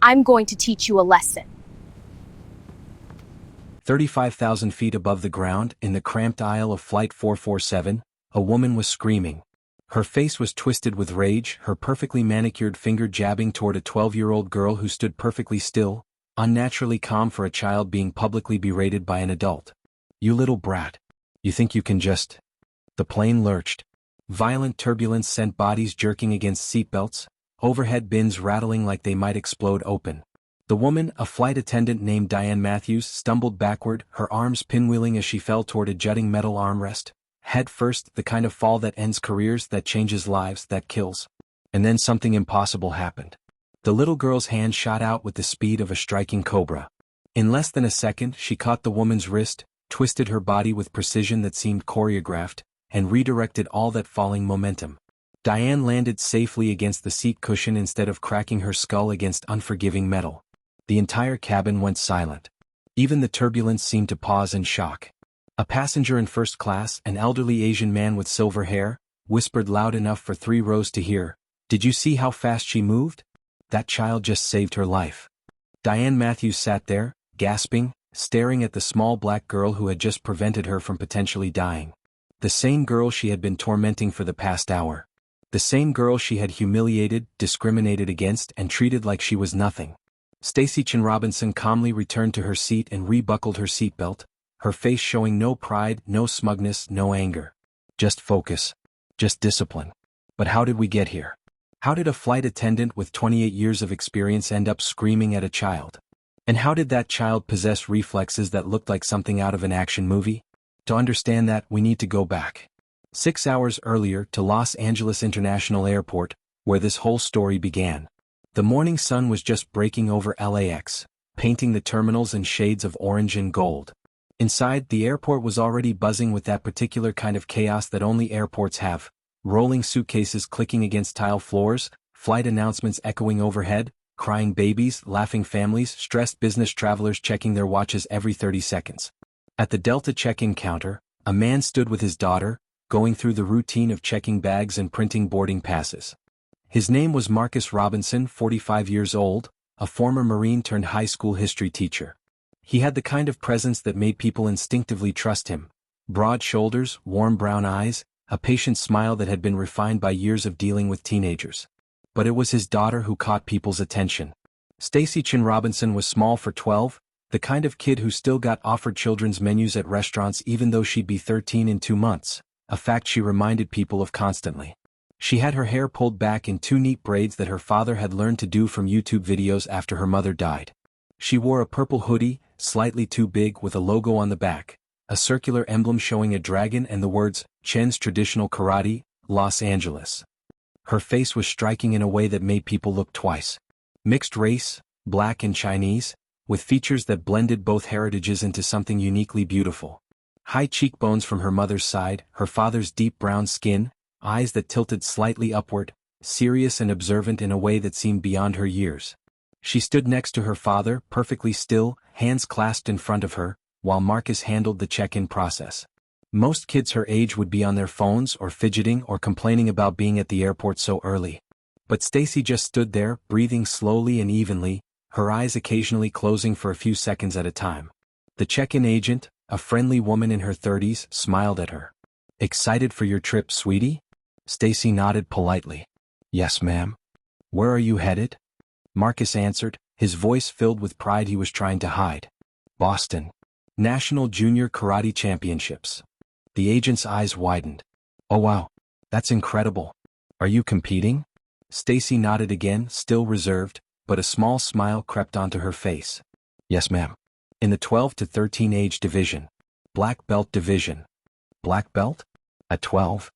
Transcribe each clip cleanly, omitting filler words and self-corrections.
I'm going to teach you a lesson. 35,000 feet above the ground, in the cramped aisle of Flight 447, a woman was screaming. Her face was twisted with rage, her perfectly manicured finger jabbing toward a 12-year-old girl who stood perfectly still, unnaturally calm for a child being publicly berated by an adult. "You little brat. You think you can just..." The plane lurched. Violent turbulence sent bodies jerking against seatbelts, overhead bins rattling like they might explode open. The woman, a flight attendant named Diane Matthews, stumbled backward, her arms pinwheeling as she fell toward a jutting metal armrest. Head first, the kind of fall that ends careers, that changes lives, that kills. And then something impossible happened. The little girl's hand shot out with the speed of a striking cobra. In less than a second, she caught the woman's wrist, twisted her body with precision that seemed choreographed, and redirected all that falling momentum. Diane landed safely against the seat cushion instead of cracking her skull against unforgiving metal. The entire cabin went silent. Even the turbulence seemed to pause in shock. A passenger in first class, an elderly Asian man with silver hair, whispered loud enough for 3 rows to hear, "Did you see how fast she moved? That child just saved her life." Diane Matthews sat there, gasping, staring at the small black girl who had just prevented her from potentially dying. The same girl she had been tormenting for the past hour. The same girl she had humiliated, discriminated against, and treated like she was nothing. Stacy Chen-Robinson calmly returned to her seat and rebuckled her seatbelt, her face showing no pride, no smugness, no anger. Just focus. Just discipline. But how did we get here? How did a flight attendant with 28 years of experience end up screaming at a child? And how did that child possess reflexes that looked like something out of an action movie? To understand that, we need to go back 6 hours earlier to Los Angeles International Airport, where this whole story began. The morning sun was just breaking over LAX, painting the terminals in shades of orange and gold. Inside, the airport was already buzzing with that particular kind of chaos that only airports have. Rolling suitcases clicking against tile floors, flight announcements echoing overhead, crying babies, laughing families, stressed business travelers checking their watches every 30 seconds. At the Delta check-in counter, a man stood with his daughter, going through the routine of checking bags and printing boarding passes. His name was Marcus Robinson, 45 years old, a former Marine turned high school history teacher. He had the kind of presence that made people instinctively trust him. Broad shoulders, warm brown eyes, a patient smile that had been refined by years of dealing with teenagers. But it was his daughter who caught people's attention. Stacy Chen-Robinson was small for 12, the kind of kid who still got offered children's menus at restaurants even though she'd be 13 in 2 months, a fact she reminded people of constantly. She had her hair pulled back in 2 neat braids that her father had learned to do from YouTube videos after her mother died. She wore a purple hoodie, slightly too big, with a logo on the back, a circular emblem showing a dragon and the words, "Chen's Traditional Karate, Los Angeles." Her face was striking in a way that made people look twice. Mixed race, black and Chinese, with features that blended both heritages into something uniquely beautiful. High cheekbones from her mother's side, her father's deep brown skin, eyes that tilted slightly upward, serious and observant in a way that seemed beyond her years. She stood next to her father, perfectly still, hands clasped in front of her, while Marcus handled the check-in process. Most kids her age would be on their phones or fidgeting or complaining about being at the airport so early. But Stacy just stood there, breathing slowly and evenly, her eyes occasionally closing for a few seconds at a time. The check-in agent, a friendly woman in her 30s, smiled at her. "Excited for your trip, sweetie?" Stacy nodded politely. "Yes, ma'am." "Where are you headed?" Marcus answered, his voice filled with pride he was trying to hide. "Boston. National Junior Karate Championships." The agent's eyes widened. "Oh wow. That's incredible. Are you competing?" Stacy nodded again, still reserved, but a small smile crept onto her face. "Yes, ma'am. In the 12 to 13 age division. Black belt division." "Black belt? At 12?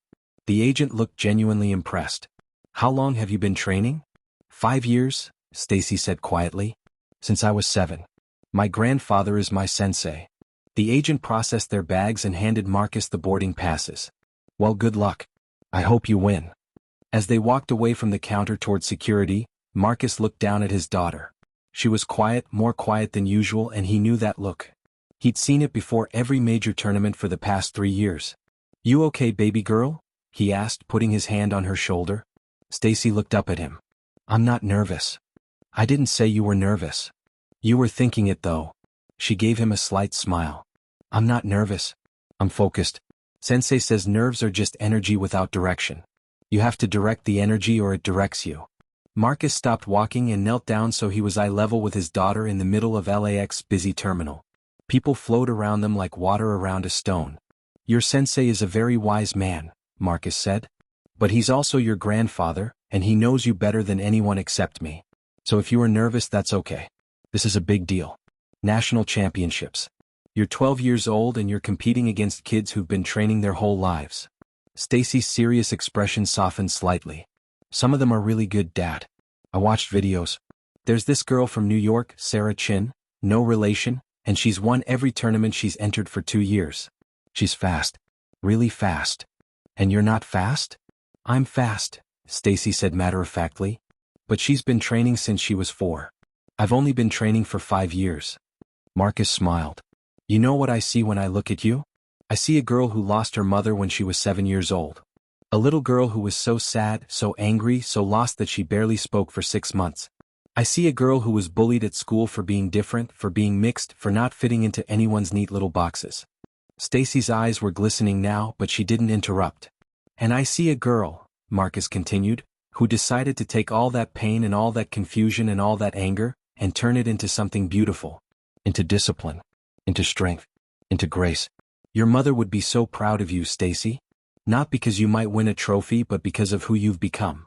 The agent looked genuinely impressed. "How long have you been training?" 5 years, Stacy said quietly. "Since I was 7. My grandfather is my sensei." The agent processed their bags and handed Marcus the boarding passes. "Well, good luck. I hope you win." As they walked away from the counter toward security, Marcus looked down at his daughter. She was quiet, more quiet than usual, and he knew that look. He'd seen it before every major tournament for the past 3 years. "You okay, baby girl?" he asked, putting his hand on her shoulder. Stacy looked up at him. "I'm not nervous." I didn't say you were nervous. You were thinking it though. She gave him a slight smile. I'm not nervous. I'm focused. Sensei says nerves are just energy without direction. You have to direct the energy or it directs you. Marcus stopped walking and knelt down so he was eye level with his daughter in the middle of LAX's busy terminal. People flowed around them like water around a stone. Your sensei is a very wise man, Marcus said. But he's also your grandfather, and he knows you better than anyone except me. So if you are nervous, that's okay. This is a big deal. National championships. You're 12 years old and you're competing against kids who've been training their whole lives. Stacy's serious expression softened slightly. Some of them are really good, Dad. I watched videos. There's this girl from New York, Sarah Chin, no relation, and she's won every tournament she's entered for 2 years. She's fast. Really fast. And you're not fast? I'm fast, Stacy said matter-of-factly. But she's been training since she was 4. I've only been training for 5 years. Marcus smiled. You know what I see when I look at you? I see a girl who lost her mother when she was 7 years old. A little girl who was so sad, so angry, so lost that she barely spoke for 6 months. I see a girl who was bullied at school for being different, for being mixed, for not fitting into anyone's neat little boxes. Stacy's eyes were glistening now, but she didn't interrupt. And I see a girl, Marcus continued, who decided to take all that pain and all that confusion and all that anger, and turn it into something beautiful. Into discipline. Into strength. Into grace. Your mother would be so proud of you, Stacy. Not because you might win a trophy, but because of who you've become.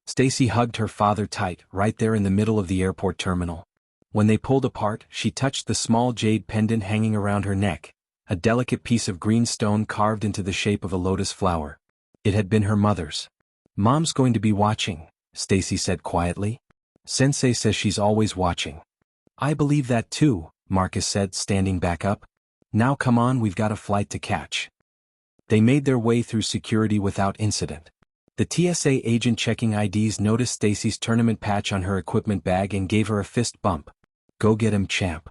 Stacy hugged her father tight, right there in the middle of the airport terminal. When they pulled apart, she touched the small jade pendant hanging around her neck, a delicate piece of green stone carved into the shape of a lotus flower. It had been her mother's. Mom's going to be watching, Stacy said quietly. Sensei says she's always watching. I believe that too, Marcus said, standing back up. Now come on, we've got a flight to catch. They made their way through security without incident. The TSA agent checking IDs noticed Stacy's tournament patch on her equipment bag and gave her a fist bump. Go get him, champ.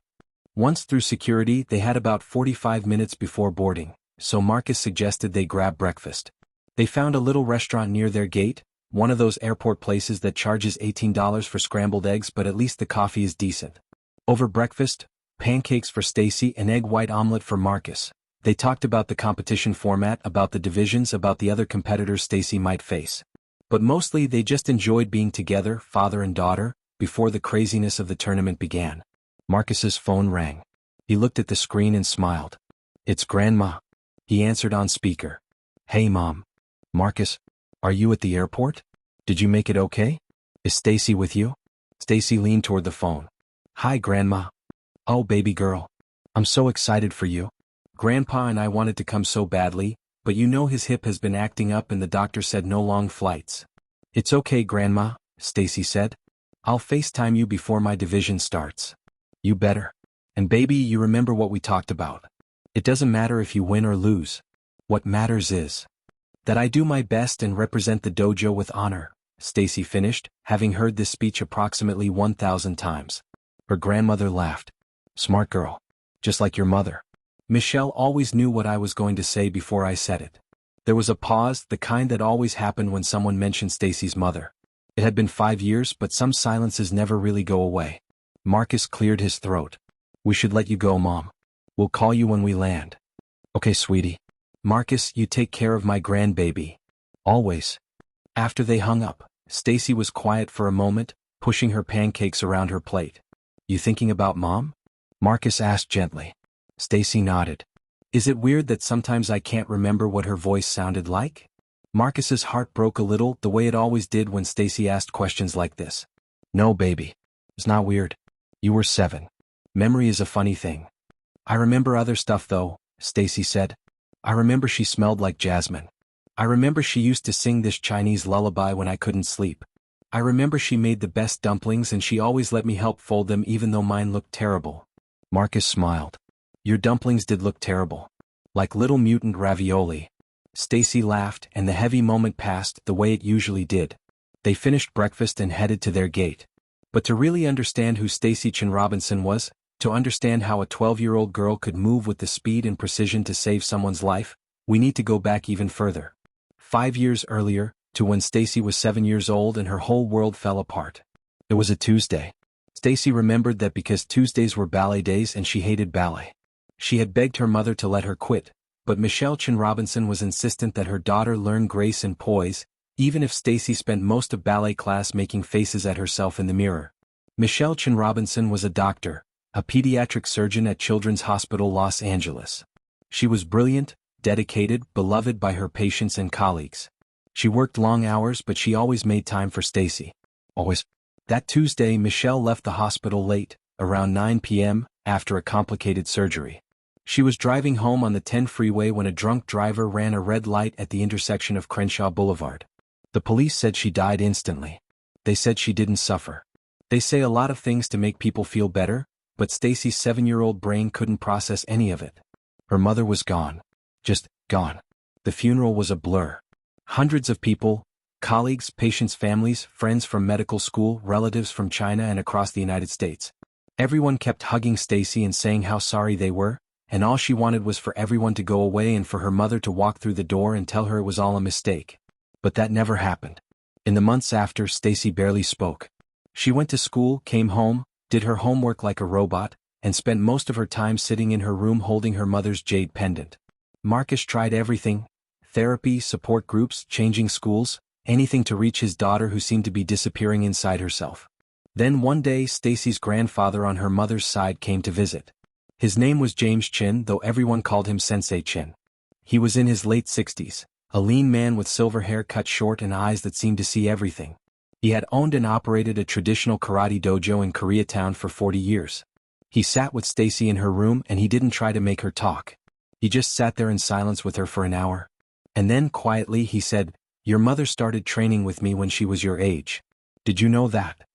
Once through security, they had about 45 minutes before boarding, so Marcus suggested they grab breakfast. They found a little restaurant near their gate, one of those airport places that charges $18 for scrambled eggs, but at least the coffee is decent. Over breakfast, pancakes for Stacy and egg white omelet for Marcus. They talked about the competition format, about the divisions, about the other competitors Stacy might face. But mostly they just enjoyed being together, father and daughter, before the craziness of the tournament began. Marcus's phone rang. He looked at the screen and smiled. It's Grandma. He answered on speaker. Hey Mom. Marcus, are you at the airport? Did you make it okay? Is Stacy with you? Stacy leaned toward the phone. Hi Grandma. Oh baby girl. I'm so excited for you. Grandpa and I wanted to come so badly, but you know his hip has been acting up and the doctor said no long flights. It's okay Grandma, Stacy said. I'll FaceTime you before my division starts. You better. And baby, you remember what we talked about. It doesn't matter if you win or lose. What matters is that I do my best and represent the dojo with honor, Stacy finished, having heard this speech approximately 1,000 times. Her grandmother laughed. Smart girl. Just like your mother. Michelle always knew what I was going to say before I said it. There was a pause, the kind that always happened when someone mentioned Stacy's mother. It had been 5 years, but some silences never really go away. Marcus cleared his throat. We should let you go, Mom. We'll call you when we land. Okay, sweetie. Marcus, you take care of my grandbaby. Always. After they hung up, Stacy was quiet for a moment, pushing her pancakes around her plate. You thinking about Mom? Marcus asked gently. Stacy nodded. Is it weird that sometimes I can't remember what her voice sounded like? Marcus's heart broke a little, the way it always did when Stacy asked questions like this. No, baby. It's not weird. You were 7. Memory is a funny thing. I remember other stuff though, Stacy said. I remember she smelled like jasmine. I remember she used to sing this Chinese lullaby when I couldn't sleep. I remember she made the best dumplings and she always let me help fold them even though mine looked terrible. Marcus smiled. Your dumplings did look terrible. Like little mutant ravioli. Stacy laughed and the heavy moment passed the way it usually did. They finished breakfast and headed to their gate. But to really understand who Stacy Chen-Robinson was, to understand how a 12-year-old girl could move with the speed and precision to save someone's life, we need to go back even further. 5 years earlier, to when Stacy was 7 years old and her whole world fell apart. It was a Tuesday. Stacy remembered that because Tuesdays were ballet days and she hated ballet. She had begged her mother to let her quit, but Sensei Chen-Robinson was insistent that her daughter learn grace and poise, even if Stacy spent most of ballet class making faces at herself in the mirror. Sensei Chen-Robinson was a doctor, a pediatric surgeon at Children's Hospital Los Angeles. She was brilliant, dedicated, beloved by her patients and colleagues. She worked long hours, but she always made time for Stacy. Always. That Tuesday, Michelle left the hospital late, around 9 p.m., after a complicated surgery. She was driving home on the 10 freeway when a drunk driver ran a red light at the intersection of Crenshaw Boulevard. The police said she died instantly. They said she didn't suffer. They say a lot of things to make people feel better, but Stacy's 7-year-old brain couldn't process any of it. Her mother was gone. Just gone. The funeral was a blur. Hundreds of people, colleagues, patients' families, friends from medical school, relatives from China and across the United States. Everyone kept hugging Stacy and saying how sorry they were, and all she wanted was for everyone to go away and for her mother to walk through the door and tell her it was all a mistake. But that never happened. In the months after, Stacy barely spoke. She went to school, came home, did her homework like a robot, and spent most of her time sitting in her room holding her mother's jade pendant. Marcus tried everything: therapy, support groups, changing schools, anything to reach his daughter who seemed to be disappearing inside herself. Then one day Stacy's grandfather on her mother's side came to visit. His name was James Chen, though everyone called him Sensei Chen. He was in his late 60s, a lean man with silver hair cut short and eyes that seemed to see everything. He had owned and operated a traditional karate dojo in Koreatown for 40 years. He sat with Stacy in her room and he didn't try to make her talk. He just sat there in silence with her for an hour. And then quietly he said, "Your mother started training with me when she was your age. Did you know that?"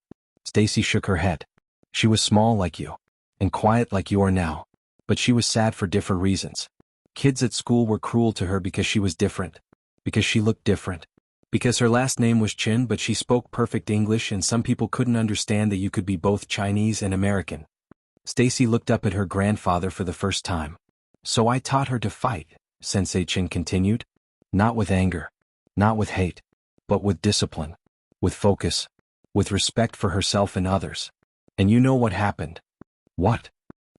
Stacy shook her head. She was small like you, and quiet like you are now, but she was sad for different reasons. Kids at school were cruel to her because she was different, because she looked different, because her last name was Chen but she spoke perfect English and some people couldn't understand that you could be both Chinese and American. Stacy looked up at her grandfather for the first time. "So I taught her to fight," Sensei Chen continued. "Not with anger, not with hate, but with discipline, with focus, with respect for herself and others. And you know what happened?" "What?"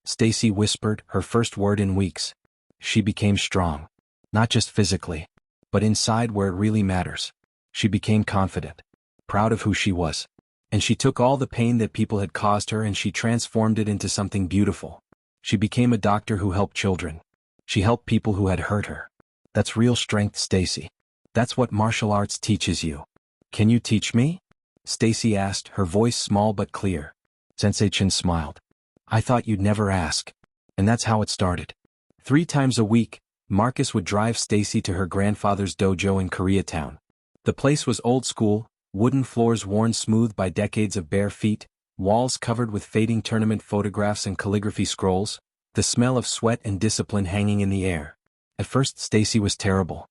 Stacy whispered, her first word in weeks. "She became strong. Not just physically, but inside where it really matters. She became confident, proud of who she was. And she took all the pain that people had caused her and she transformed it into something beautiful. She became a doctor who helped children. She helped people who had hurt her. That's real strength, Stacy. That's what martial arts teaches you. Can you teach me?" Stacy asked, her voice small but clear. Sensei Chen smiled. "I thought you'd never ask." And that's how it started. 3 times a week, Marcus would drive Stacy to her grandfather's dojo in Koreatown. The place was old school, wooden floors worn smooth by decades of bare feet, walls covered with fading tournament photographs and calligraphy scrolls, the smell of sweat and discipline hanging in the air. At first Stacy was terrible.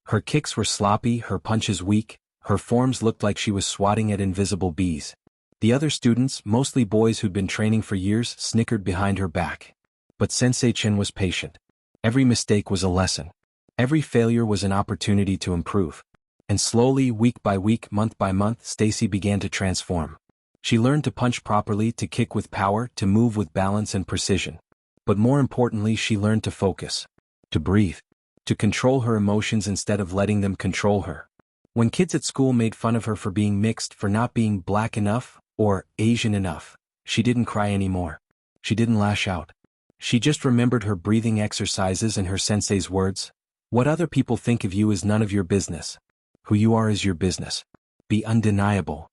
Her kicks were sloppy, her punches weak, her forms looked like she was swatting at invisible bees. The other students, mostly boys who'd been training for years, snickered behind her back. But Sensei Chen was patient. Every mistake was a lesson. Every failure was an opportunity to improve. And slowly, week by week, month by month, Stacy began to transform. She learned to punch properly, to kick with power, to move with balance and precision. But more importantly, she learned to focus, to breathe, to control her emotions instead of letting them control her. When kids at school made fun of her for being mixed, for not being black enough, or Asian enough, she didn't cry anymore. She didn't lash out. She just remembered her breathing exercises and her sensei's words. "What other people think of you is none of your business. Who you are is your business. Be undeniable."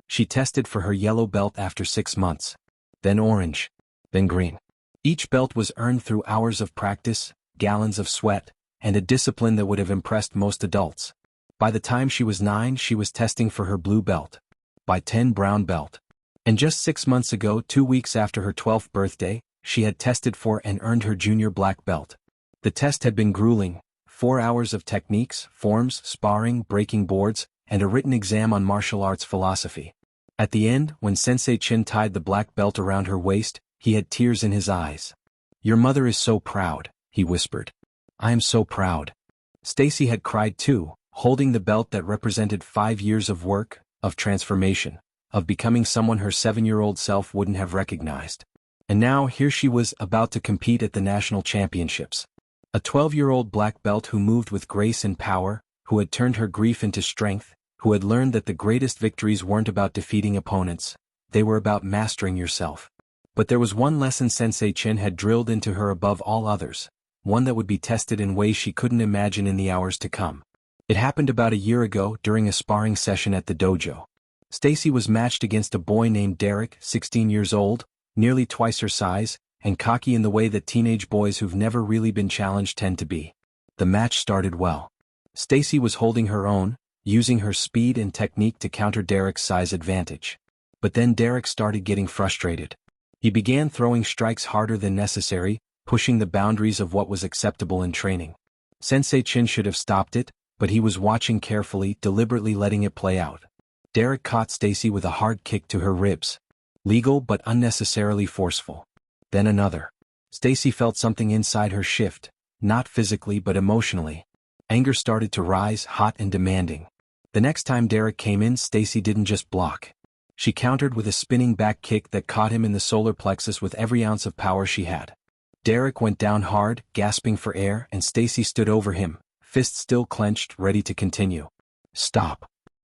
She tested for her yellow belt after 6 months. Then orange. Then green. Each belt was earned through hours of practice, gallons of sweat, and a discipline that would have impressed most adults. By the time she was 9, she was testing for her blue belt. By 10, brown belt. And just 6 months ago, 2 weeks after her 12th birthday, she had tested for and earned her junior black belt. The test had been grueling: 4 hours of techniques, forms, sparring, breaking boards, and a written exam on martial arts philosophy. At the end, when Sensei Chen tied the black belt around her waist, he had tears in his eyes. "Your mother is so proud," he whispered. "I am so proud." Stacy had cried too, holding the belt that represented 5 years of work, of transformation. of becoming someone her 7-year-old self wouldn't have recognized. And now here she was about to compete at the national championships. A 12-year-old black belt who moved with grace and power, who had turned her grief into strength, who had learned that the greatest victories weren't about defeating opponents, they were about mastering yourself. But there was one lesson Sensei Chen had drilled into her above all others, one that would be tested in ways she couldn't imagine in the hours to come. It happened about a year ago during a sparring session at the dojo. Stacy was matched against a boy named Derek, 16 years old, nearly twice her size, and cocky in the way that teenage boys who've never really been challenged tend to be. The match started well. Stacy was holding her own, using her speed and technique to counter Derek's size advantage. But then Derek started getting frustrated. He began throwing strikes harder than necessary, pushing the boundaries of what was acceptable in training. Sensei Chen should have stopped it, but he was watching carefully, deliberately letting it play out. Derek caught Stacy with a hard kick to her ribs. Legal but unnecessarily forceful. Then another. Stacy felt something inside her shift, not physically but emotionally. Anger started to rise, hot and demanding. The next time Derek came in, Stacy didn't just block. She countered with a spinning back kick that caught him in the solar plexus with every ounce of power she had. Derek went down hard, gasping for air, and Stacy stood over him, fists still clenched, ready to continue. Stop.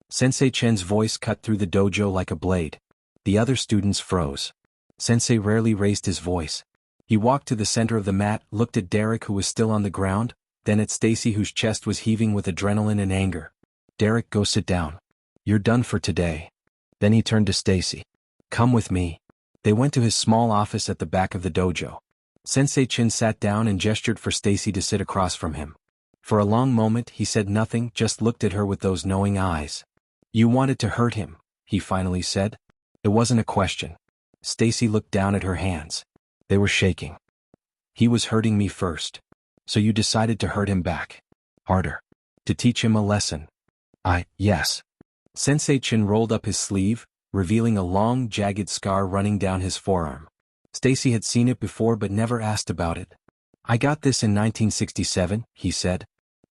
Sensei Chen's voice cut through the dojo like a blade. The other students froze. Sensei rarely raised his voice. He walked to the center of the mat, looked at Derek who was still on the ground, then at Stacy whose chest was heaving with adrenaline and anger. Derek, go sit down. You're done for today. Then he turned to Stacy. Come with me. They went to his small office at the back of the dojo. Sensei Chen sat down and gestured for Stacy to sit across from him. For a long moment he said nothing, just looked at her with those knowing eyes. You wanted to hurt him, he finally said. It wasn't a question. Stacy looked down at her hands. They were shaking. He was hurting me first. So you decided to hurt him back. Harder. To teach him a lesson. Yes. Sensei Chen rolled up his sleeve, revealing a long, jagged scar running down his forearm. Stacy had seen it before but never asked about it. I got this in 1967, he said.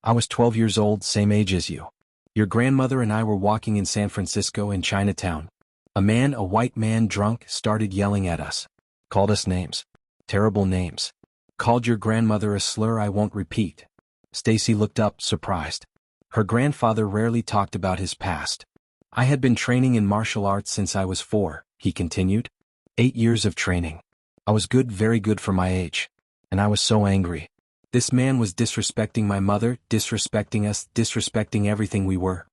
I was 12 years old, same age as you. Your grandmother and I were walking in San Francisco in Chinatown. A man, a white man drunk, started yelling at us. Called us names. Terrible names. Called your grandmother a slur I won't repeat. Stacy looked up, surprised. Her grandfather rarely talked about his past. I had been training in martial arts since I was 4, he continued. 8 years of training. I was good, very good for my age. And I was so angry. This man was disrespecting my mother, disrespecting us, disrespecting everything we were.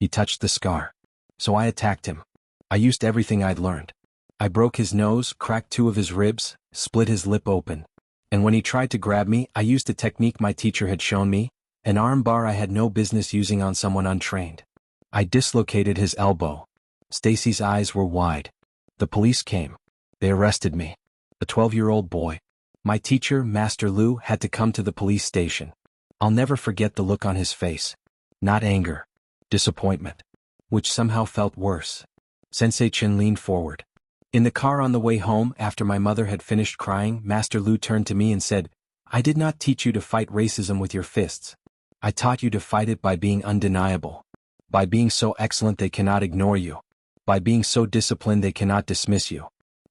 He touched the scar. So I attacked him. I used everything I'd learned. I broke his nose, cracked 2 of his ribs, split his lip open. And when he tried to grab me, I used a technique my teacher had shown me, an arm bar I had no business using on someone untrained. I dislocated his elbow. Stacy's eyes were wide. The police came. They arrested me. A 12-year-old boy. My teacher, Master Liu, had to come to the police station. I'll never forget the look on his face. Not anger. Disappointment. Which somehow felt worse. Sensei Chen leaned forward. In the car on the way home, after my mother had finished crying, Master Liu turned to me and said, I did not teach you to fight racism with your fists. I taught you to fight it by being undeniable. By being so excellent they cannot ignore you. By being so disciplined they cannot dismiss you.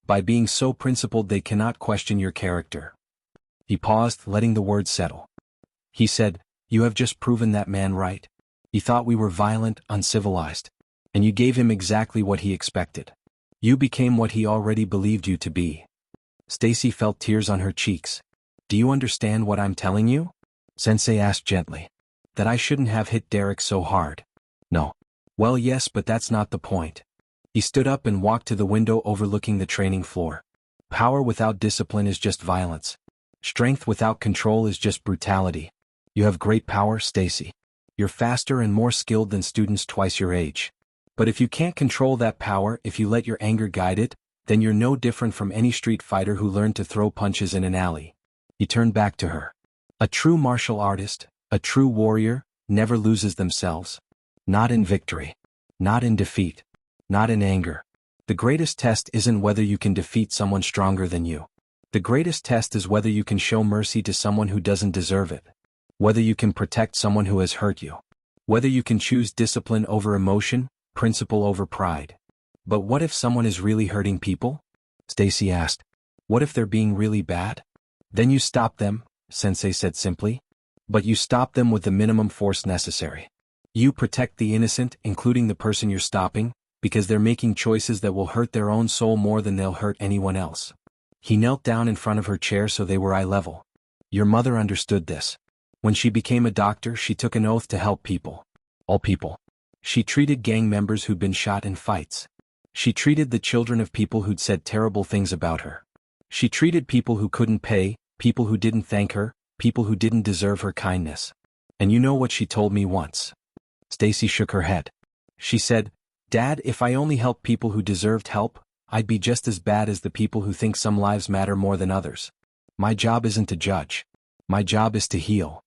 By being so principled they cannot question your character. He paused, letting the words settle. He said, you have just proven that man right. He thought we were violent, uncivilized. And you gave him exactly what he expected. You became what he already believed you to be. Stacy felt tears on her cheeks. Do you understand what I'm telling you? Sensei asked gently. That I shouldn't have hit Derek so hard. No. Well, yes, but that's not the point. He stood up and walked to the window overlooking the training floor. Power without discipline is just violence. Strength without control is just brutality. You have great power, Stacy. You're faster and more skilled than students twice your age. But if you can't control that power, if you let your anger guide it, then you're no different from any street fighter who learned to throw punches in an alley. He turned back to her. A true martial artist, a true warrior, never loses themselves. Not in victory. Not in defeat. Not in anger. The greatest test isn't whether you can defeat someone stronger than you. The greatest test is whether you can show mercy to someone who doesn't deserve it. Whether you can protect someone who has hurt you. Whether you can choose discipline over emotion, principle over pride. But what if someone is really hurting people? Stacy asked. What if they're being really bad? Then you stop them, Sensei said simply. But you stop them with the minimum force necessary. You protect the innocent, including the person you're stopping, because they're making choices that will hurt their own soul more than they'll hurt anyone else. He knelt down in front of her chair so they were eye level. Your mother understood this. When she became a doctor, she took an oath to help people. All people. She treated gang members who'd been shot in fights. She treated the children of people who'd said terrible things about her. She treated people who couldn't pay, people who didn't thank her, people who didn't deserve her kindness. And you know what she told me once? Stacy shook her head. She said, Dad, if I only helped people who deserved help, I'd be just as bad as the people who think some lives matter more than others. My job isn't to judge. My job is to heal.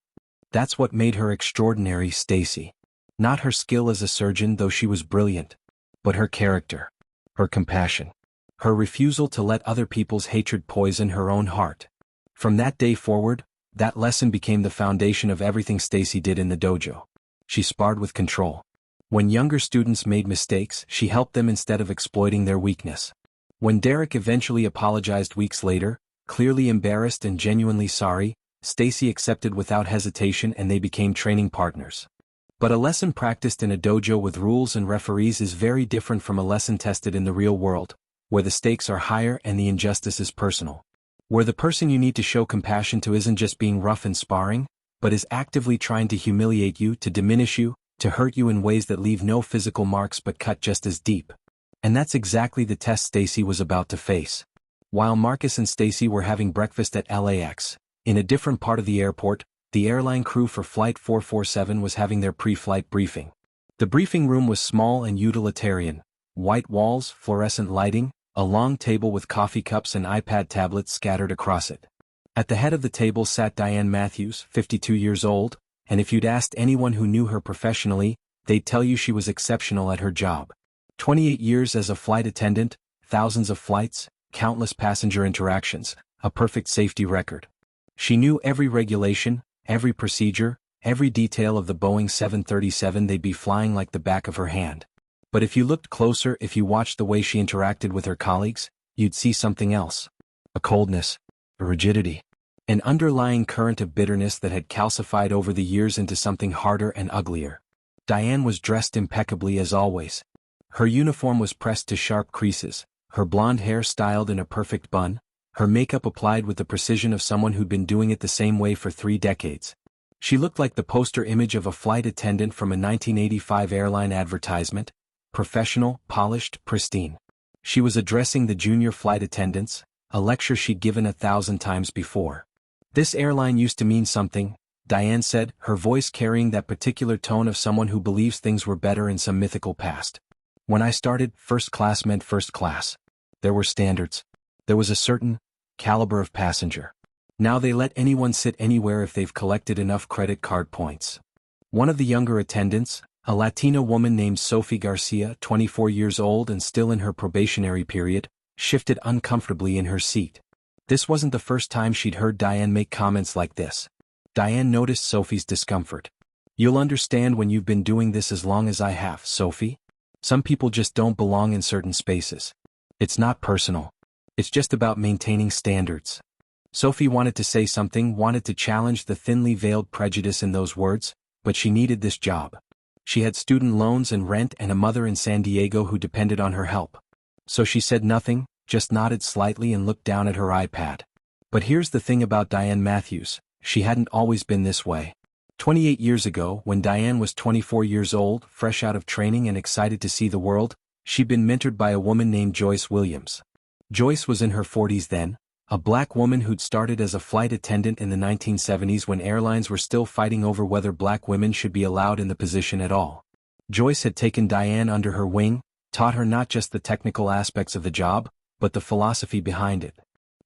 That's what made her extraordinary, Stacy. Not her skill as a surgeon, though she was brilliant, but her character, her compassion, her refusal to let other people's hatred poison her own heart. From that day forward, that lesson became the foundation of everything Stacy did in the dojo. She sparred with control. When younger students made mistakes, she helped them instead of exploiting their weakness. When Derek eventually apologized weeks later, clearly embarrassed and genuinely sorry, Stacy accepted without hesitation and they became training partners. But a lesson practiced in a dojo with rules and referees is very different from a lesson tested in the real world, where the stakes are higher and the injustice is personal. Where the person you need to show compassion to isn't just being rough in sparring, but is actively trying to humiliate you, to diminish you, to hurt you in ways that leave no physical marks but cut just as deep. And that's exactly the test Stacy was about to face. While Marcus and Stacy were having breakfast at LAX, in a different part of the airport, the airline crew for Flight 447 was having their pre-flight briefing. The briefing room was small and utilitarian. White walls, fluorescent lighting, a long table with coffee cups and iPad tablets scattered across it. At the head of the table sat Diane Matthews, 52 years old, and if you'd asked anyone who knew her professionally, they'd tell you she was exceptional at her job. 28 years as a flight attendant, thousands of flights, countless passenger interactions, a perfect safety record. She knew every regulation, every procedure, every detail of the Boeing 737 they'd be flying like the back of her hand. But if you looked closer, if you watched the way she interacted with her colleagues, you'd see something else. A coldness, a rigidity, an underlying current of bitterness that had calcified over the years into something harder and uglier. Diane was dressed impeccably as always. Her uniform was pressed to sharp creases, her blonde hair styled in a perfect bun, her makeup applied with the precision of someone who'd been doing it the same way for 3 decades. She looked like the poster image of a flight attendant from a 1985 airline advertisement, professional, polished, pristine. She was addressing the junior flight attendants, a lecture she'd given 1,000 times before. This airline used to mean something, Diane said, her voice carrying that particular tone of someone who believes things were better in some mythical past. When I started, first class meant first class. There were standards. There was a certain caliber of passenger. Now they let anyone sit anywhere if they've collected enough credit card points. One of the younger attendants, a Latina woman named Sophie Garcia, 24 years old and still in her probationary period, shifted uncomfortably in her seat. This wasn't the first time she'd heard Diane make comments like this. Diane noticed Sophie's discomfort. You'll understand when you've been doing this as long as I have, Sophie. Some people just don't belong in certain spaces. It's not personal. It's just about maintaining standards. Sophie wanted to say something, wanted to challenge the thinly veiled prejudice in those words, but she needed this job. She had student loans and rent and a mother in San Diego who depended on her help. So she said nothing, just nodded slightly and looked down at her iPad. But here's the thing about Diane Matthews, she hadn't always been this way. 28 years ago, when Diane was 24 years old, fresh out of training and excited to see the world, she'd been mentored by a woman named Joyce Williams. Joyce was in her 40s then, a black woman who'd started as a flight attendant in the 1970s when airlines were still fighting over whether black women should be allowed in the position at all. Joyce had taken Diane under her wing, taught her not just the technical aspects of the job, but the philosophy behind it.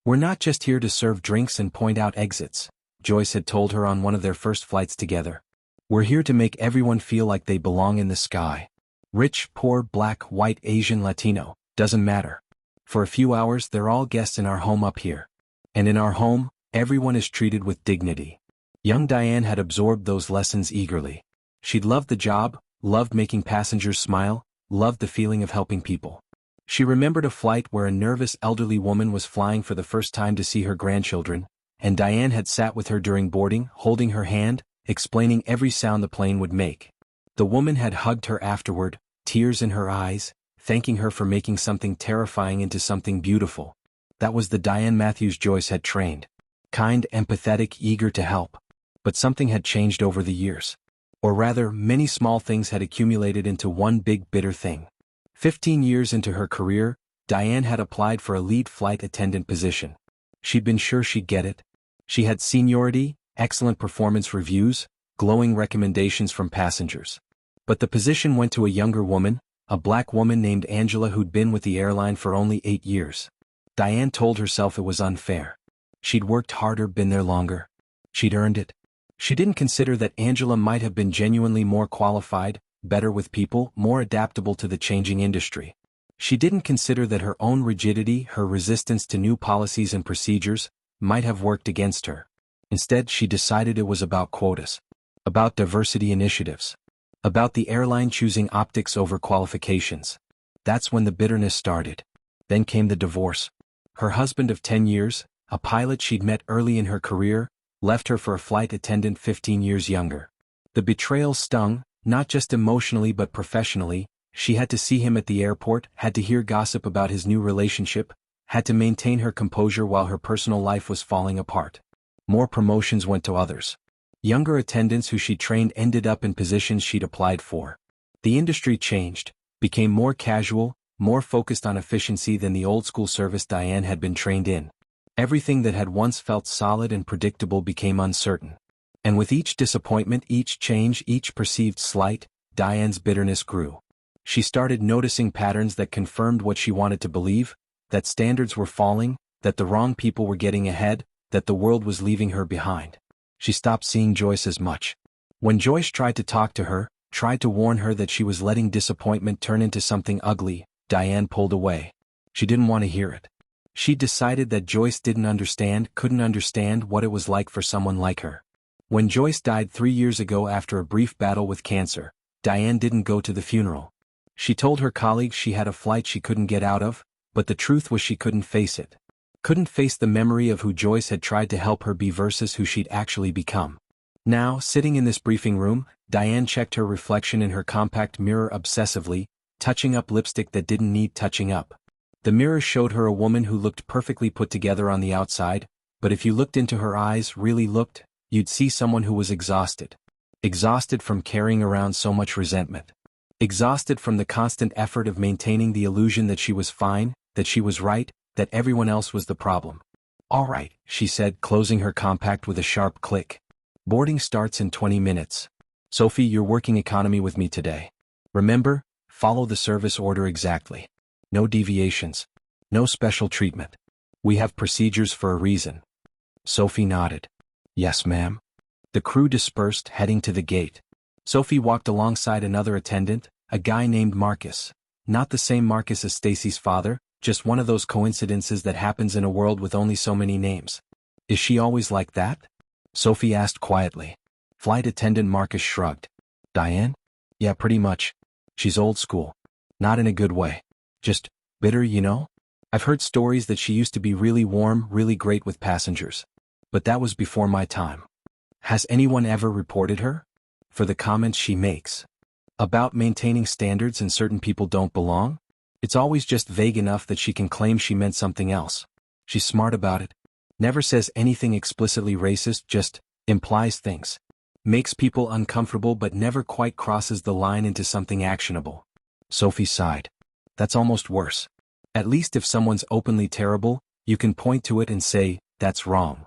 We're not just here to serve drinks and point out exits, Joyce had told her on one of their first flights together. We're here to make everyone feel like they belong in the sky. Rich, poor, black, white, Asian, Latino, doesn't matter. For a few hours they're all guests in our home up here. And in our home, everyone is treated with dignity. Young Diane had absorbed those lessons eagerly. She'd loved the job, loved making passengers smile, loved the feeling of helping people. She remembered a flight where a nervous elderly woman was flying for the first time to see her grandchildren, and Diane had sat with her during boarding, holding her hand, explaining every sound the plane would make. The woman had hugged her afterward, tears in her eyes, thanking her for making something terrifying into something beautiful. That was the Diane Matthews Joyce had trained. Kind, empathetic, eager to help. But something had changed over the years. Or rather, many small things had accumulated into one big bitter thing. 15 years into her career, Diane had applied for a lead flight attendant position. She'd been sure she'd get it. She had seniority, excellent performance reviews, glowing recommendations from passengers. But the position went to a younger woman, a black woman named Angela who'd been with the airline for only 8 years. Diane told herself it was unfair. She'd worked harder, been there longer. She'd earned it. She didn't consider that Angela might have been genuinely more qualified, better with people, more adaptable to the changing industry. She didn't consider that her own rigidity, her resistance to new policies and procedures, might have worked against her. Instead, she decided it was about quotas. About diversity initiatives. About the airline choosing optics over qualifications. That's when the bitterness started. Then came the divorce. Her husband of 10 years, a pilot she'd met early in her career, left her for a flight attendant 15 years younger. The betrayal stung, not just emotionally but professionally. She had to see him at the airport, had to hear gossip about his new relationship, had to maintain her composure while her personal life was falling apart. More promotions went to others. Younger attendants who she trained ended up in positions she'd applied for. The industry changed, became more casual, more focused on efficiency than the old-school service Diane had been trained in. Everything that had once felt solid and predictable became uncertain. And with each disappointment, each change, each perceived slight, Diane's bitterness grew. She started noticing patterns that confirmed what she wanted to believe, that standards were falling, that the wrong people were getting ahead, that the world was leaving her behind. She stopped seeing Joyce as much. When Joyce tried to talk to her, tried to warn her that she was letting disappointment turn into something ugly, Diane pulled away. She didn't want to hear it. She decided that Joyce couldn't understand what it was like for someone like her. When Joyce died 3 years ago after a brief battle with cancer, Diane didn't go to the funeral. She told her colleagues she had a flight she couldn't get out of, but the truth was she couldn't face it. Couldn't face the memory of who Joyce had tried to help her be versus who she'd actually become. Now, sitting in this briefing room, Diane checked her reflection in her compact mirror obsessively, touching up lipstick that didn't need touching up. The mirror showed her a woman who looked perfectly put together on the outside, but if you looked into her eyes, really looked, you'd see someone who was exhausted. Exhausted from carrying around so much resentment. Exhausted from the constant effort of maintaining the illusion that she was fine, that she was right, that everyone else was the problem. "All right," she said, closing her compact with a sharp click. "Boarding starts in 20 minutes. Sophie, you're working economy with me today. Remember, follow the service order exactly. No deviations. No special treatment. We have procedures for a reason." Sophie nodded. "Yes, ma'am." The crew dispersed, heading to the gate. Sophie walked alongside another attendant, a guy named Marcus. Not the same Marcus as Stacy's father, just one of those coincidences that happens in a world with only so many names. "Is she always like that?" Sophie asked quietly. Flight attendant Marcus shrugged. "Diane? Yeah, pretty much. She's old school. Not in a good way. Just bitter, you know? I've heard stories that she used to be really warm, really great with passengers. But that was before my time. Has anyone ever reported her? For the comments she makes. About maintaining standards and certain people don't belong? It's always just vague enough that she can claim she meant something else. She's smart about it. Never says anything explicitly racist, just implies things. Makes people uncomfortable but never quite crosses the line into something actionable." Sophie sighed. "That's almost worse. At least if someone's openly terrible, you can point to it and say, that's wrong.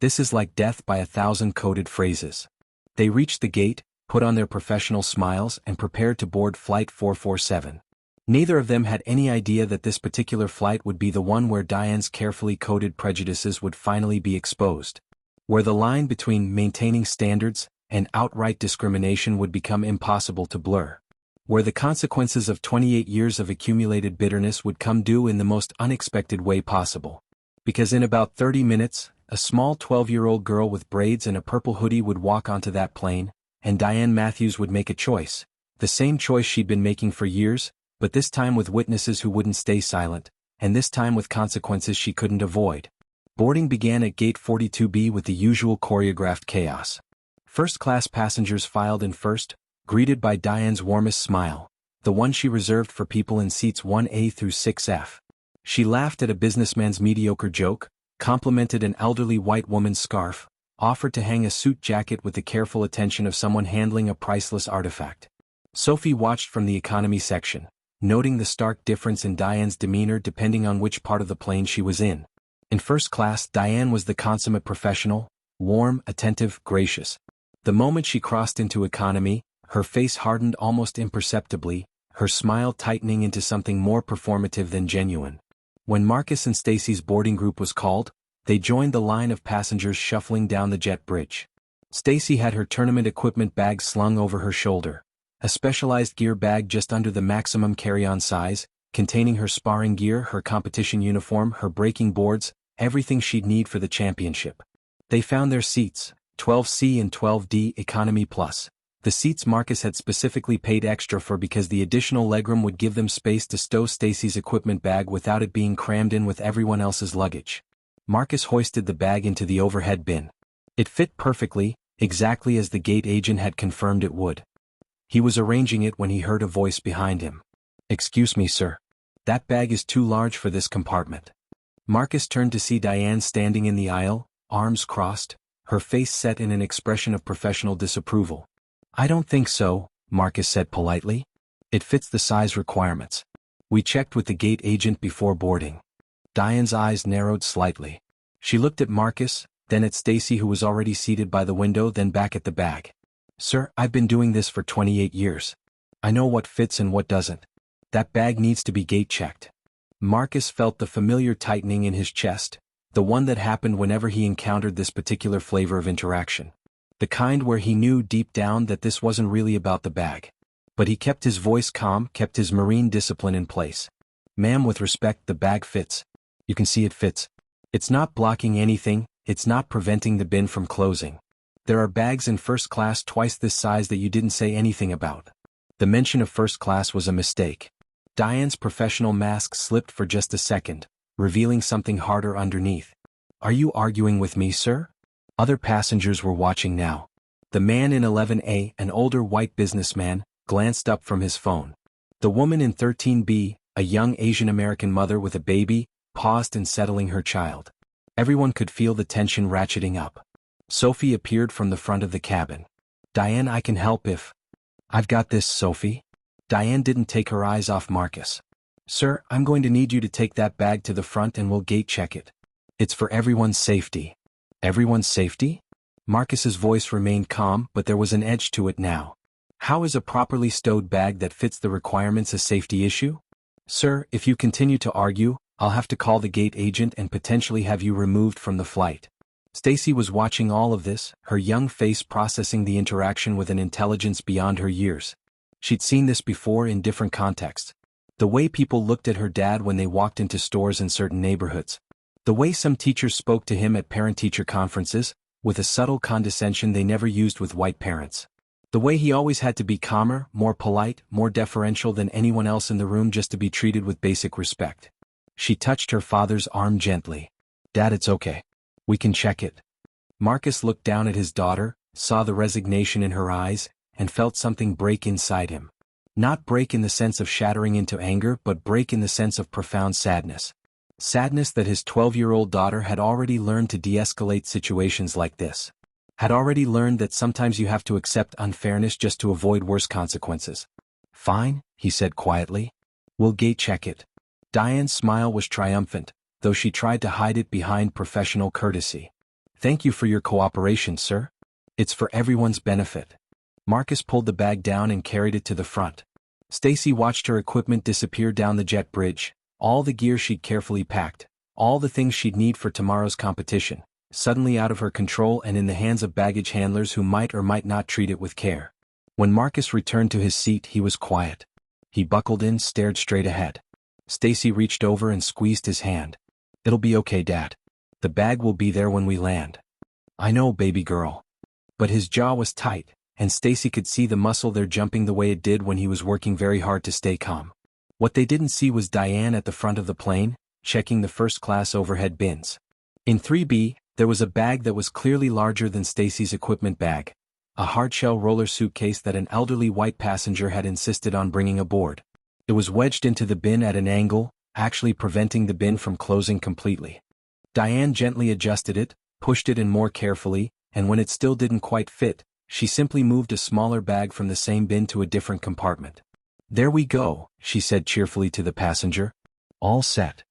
This is like death by 1,000 coded phrases." They reached the gate, put on their professional smiles and prepared to board Flight 447. Neither of them had any idea that this particular flight would be the one where Diane's carefully coded prejudices would finally be exposed. Where the line between maintaining standards and outright discrimination would become impossible to blur. Where the consequences of 28 years of accumulated bitterness would come due in the most unexpected way possible. Because in about 30 minutes, a small 12-year-old girl with braids and a purple hoodie would walk onto that plane, and Diane Matthews would make a choice, the same choice she'd been making for years, but this time with witnesses who wouldn't stay silent, and this time with consequences she couldn't avoid. Boarding began at Gate 42B with the usual choreographed chaos. First-class passengers filed in first, greeted by Diane's warmest smile, the one she reserved for people in seats 1A through 6F. She laughed at a businessman's mediocre joke, complimented an elderly white woman's scarf, offered to hang a suit jacket with the careful attention of someone handling a priceless artifact. Sophie watched from the economy section, noting the stark difference in Diane's demeanor depending on which part of the plane she was in. In first class, Diane was the consummate professional, warm, attentive, gracious. The moment she crossed into economy, her face hardened almost imperceptibly, her smile tightening into something more performative than genuine. When Marcus and Stacy's boarding group was called, they joined the line of passengers shuffling down the jet bridge. Stacy had her tournament equipment bag slung over her shoulder, a specialized gear bag just under the maximum carry-on size, containing her sparring gear, her competition uniform, her breaking boards, everything she'd need for the championship. They found their seats, 12C and 12D Economy Plus. The seats Marcus had specifically paid extra for because the additional legroom would give them space to stow Stacy's equipment bag without it being crammed in with everyone else's luggage. Marcus hoisted the bag into the overhead bin. It fit perfectly, exactly as the gate agent had confirmed it would. He was arranging it when he heard a voice behind him. "Excuse me, sir. That bag is too large for this compartment." Marcus turned to see Diane standing in the aisle, arms crossed, her face set in an expression of professional disapproval. "I don't think so," Marcus said politely. "It fits the size requirements. We checked with the gate agent before boarding." Diane's eyes narrowed slightly. She looked at Marcus, then at Stacy who was already seated by the window, then back at the bag. "Sir, I've been doing this for 28 years. I know what fits and what doesn't. That bag needs to be gate checked." Marcus felt the familiar tightening in his chest, the one that happened whenever he encountered this particular flavor of interaction. The kind where he knew deep down that this wasn't really about the bag. But he kept his voice calm, kept his marine discipline in place. "Ma'am, with respect, the bag fits. You can see it fits. It's not blocking anything, it's not preventing the bin from closing. There are bags in first class twice this size that you didn't say anything about." The mention of first class was a mistake. Diane's professional mask slipped for just a second, revealing something harder underneath. "Are you arguing with me, sir?" Other passengers were watching now. The man in 11A, an older white businessman, glanced up from his phone. The woman in 13B, a young Asian American mother with a baby, paused in settling her child. Everyone could feel the tension ratcheting up. Sophie appeared from the front of the cabin. "Diane, I can help if—" "I've got this, Sophie." Diane didn't take her eyes off Marcus. "Sir, I'm going to need you to take that bag to the front and we'll gate check it. It's for everyone's safety." "Everyone's safety?" Marcus's voice remained calm, but there was an edge to it now. "How is a properly stowed bag that fits the requirements a safety issue?" "Sir, if you continue to argue, I'll have to call the gate agent and potentially have you removed from the flight." Stacy was watching all of this, her young face processing the interaction with an intelligence beyond her years. She'd seen this before in different contexts. The way people looked at her dad when they walked into stores in certain neighborhoods. The way some teachers spoke to him at parent-teacher conferences, with a subtle condescension they never used with white parents. The way he always had to be calmer, more polite, more deferential than anyone else in the room just to be treated with basic respect. She touched her father's arm gently. "Dad, it's okay. We can check it." Marcus looked down at his daughter, saw the resignation in her eyes, and felt something break inside him. Not break in the sense of shattering into anger, but break in the sense of profound sadness. Sadness that his 12-year-old daughter had already learned to de-escalate situations like this. Had already learned that sometimes you have to accept unfairness just to avoid worse consequences. "Fine," he said quietly. "We'll gate check it." Diane's smile was triumphant, though she tried to hide it behind professional courtesy. "Thank you for your cooperation, sir. It's for everyone's benefit." Marcus pulled the bag down and carried it to the front. Stacy watched her equipment disappear down the jet bridge, all the gear she'd carefully packed, all the things she'd need for tomorrow's competition, suddenly out of her control and in the hands of baggage handlers who might or might not treat it with care. When Marcus returned to his seat, he was quiet. He buckled in, stared straight ahead. Stacy reached over and squeezed his hand. "It'll be okay, Dad. The bag will be there when we land." "I know, baby girl." But his jaw was tight, and Stacy could see the muscle there jumping the way it did when he was working very hard to stay calm. What they didn't see was Diane at the front of the plane, checking the first-class overhead bins. In 3B, there was a bag that was clearly larger than Stacy's equipment bag, a hardshell roller suitcase that an elderly white passenger had insisted on bringing aboard. It was wedged into the bin at an angle, actually preventing the bin from closing completely. Diane gently adjusted it, pushed it in more carefully, and when it still didn't quite fit, she simply moved a smaller bag from the same bin to a different compartment. "There we go," she said cheerfully to the passenger. "All set."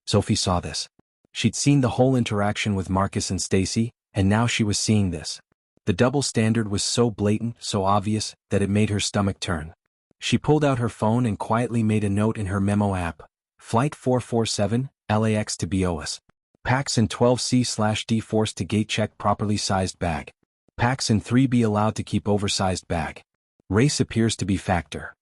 Sophie saw this. She'd seen the whole interaction with Marcus and Stacy, and now she was seeing this. The double standard was so blatant, so obvious, that it made her stomach turn. She pulled out her phone and quietly made a note in her memo app. Flight 447, LAX to BOS. Packs in 12C/D forced to gate check properly sized bag. Packs in 3B allowed to keep oversized bag. Race appears to be factor.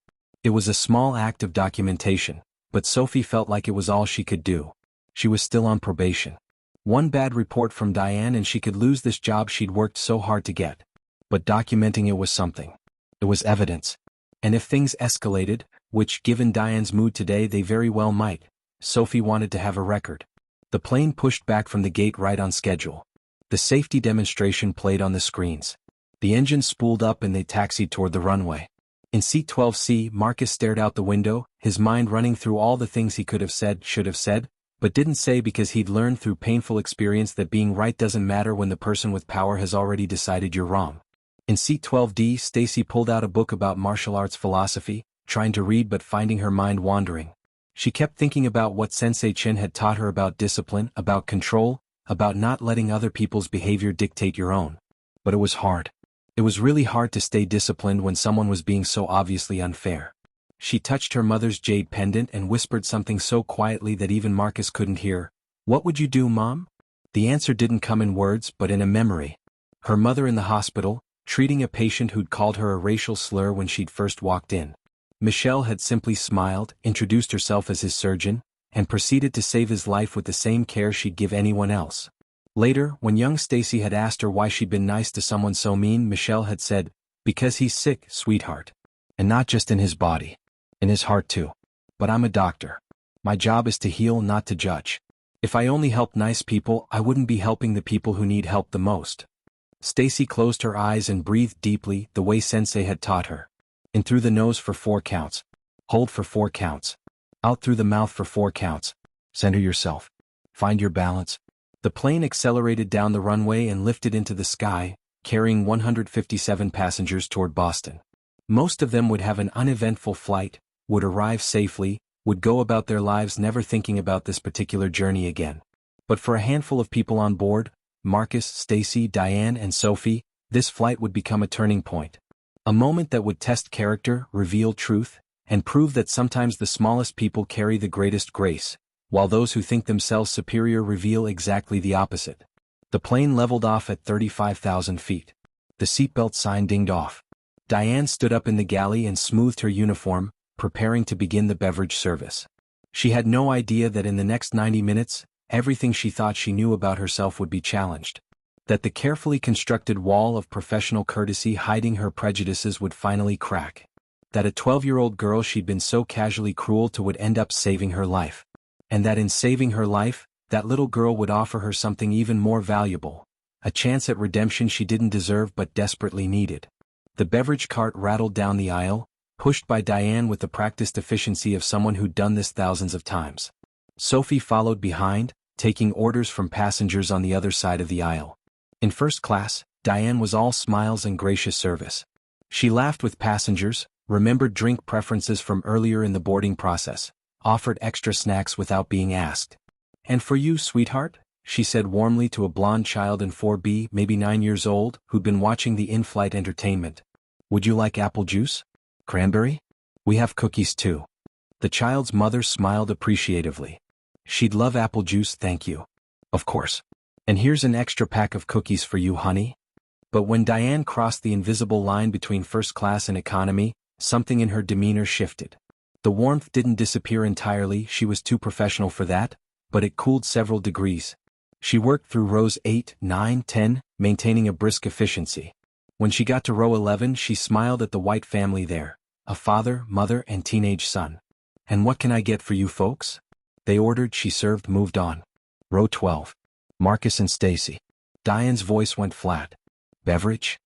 It was a small act of documentation, but Sophie felt like it was all she could do. She was still on probation. One bad report from Diane and she could lose this job she'd worked so hard to get. But documenting it was something. It was evidence. And if things escalated, which given Diane's mood today they very well might, Sophie wanted to have a record. The plane pushed back from the gate right on schedule. The safety demonstration played on the screens. The engine spooled up and they taxied toward the runway. In seat 12C, Marcus stared out the window, his mind running through all the things he could have said, should have said, but didn't say because he'd learned through painful experience that being right doesn't matter when the person with power has already decided you're wrong. In seat 12D, Stacy pulled out a book about martial arts philosophy, trying to read but finding her mind wandering. She kept thinking about what Sensei Chen had taught her about discipline, about control, about not letting other people's behavior dictate your own. But it was hard. It was really hard to stay disciplined when someone was being so obviously unfair. She touched her mother's jade pendant and whispered something so quietly that even Marcus couldn't hear. "What would you do, Mom?" The answer didn't come in words but in a memory. Her mother in the hospital, treating a patient who'd called her a racial slur when she'd first walked in. Michelle had simply smiled, introduced herself as his surgeon, and proceeded to save his life with the same care she'd give anyone else. Later, when young Stacy had asked her why she'd been nice to someone so mean, Michelle had said, "Because he's sick, sweetheart. And not just in his body. In his heart too. But I'm a doctor. My job is to heal, not to judge. If I only helped nice people, I wouldn't be helping the people who need help the most." Stacy closed her eyes and breathed deeply, the way Sensei had taught her. In through the nose for 4 counts. Hold for 4 counts. Out through the mouth for 4 counts. Center yourself. Find your balance. The plane accelerated down the runway and lifted into the sky, carrying 157 passengers toward Boston. Most of them would have an uneventful flight, would arrive safely, would go about their lives never thinking about this particular journey again. But for a handful of people on board, Marcus, Stacy, Diane, and Sophie, this flight would become a turning point. A moment that would test character, reveal truth, and prove that sometimes the smallest people carry the greatest grace, while those who think themselves superior reveal exactly the opposite. The plane leveled off at 35,000 feet. The seatbelt sign dinged off. Diane stood up in the galley and smoothed her uniform, preparing to begin the beverage service. She had no idea that in the next 90 minutes, everything she thought she knew about herself would be challenged. That the carefully constructed wall of professional courtesy hiding her prejudices would finally crack. That a 12-year-old girl she'd been so casually cruel to would end up saving her life. And that in saving her life, that little girl would offer her something even more valuable, a chance at redemption she didn't deserve but desperately needed. The beverage cart rattled down the aisle, pushed by Diane with the practiced efficiency of someone who'd done this thousands of times. Sophie followed behind, taking orders from passengers on the other side of the aisle. In first class, Diane was all smiles and gracious service. She laughed with passengers, remembered drink preferences from earlier in the boarding process, offered extra snacks without being asked. "And for you, sweetheart," she said warmly to a blonde child in 4B, maybe 9 years old, who'd been watching the in-flight entertainment. "Would you like apple juice? Cranberry? We have cookies too." The child's mother smiled appreciatively. "She'd love apple juice, thank you." "Of course. And here's an extra pack of cookies for you, honey." But when Diane crossed the invisible line between first class and economy, something in her demeanor shifted. The warmth didn't disappear entirely, she was too professional for that, but it cooled several degrees. She worked through rows 8, 9, 10, maintaining a brisk efficiency. When she got to row 11, she smiled at the white family there, a father, mother, and teenage son. And what can I get for you folks? They ordered, she served, moved on. Row 12. Marcus and Stacy. Diane's voice went flat. Beverage?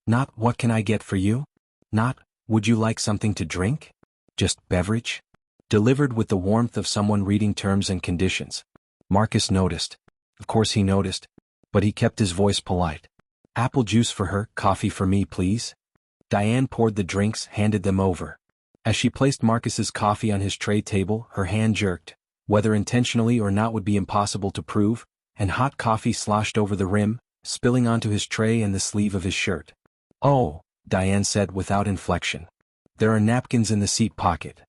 Not, what can I get for you? Not, would you like something to drink? Just, beverage? Delivered with the warmth of someone reading terms and conditions. Marcus noticed. Of course he noticed. But he kept his voice polite. Apple juice for her, coffee for me, please. Diane poured the drinks, handed them over. As she placed Marcus's coffee on his tray table, her hand jerked. Whether intentionally or not would be impossible to prove, and hot coffee sloshed over the rim, spilling onto his tray and the sleeve of his shirt. Oh, Diane said without inflection. There are napkins in the seat pocket.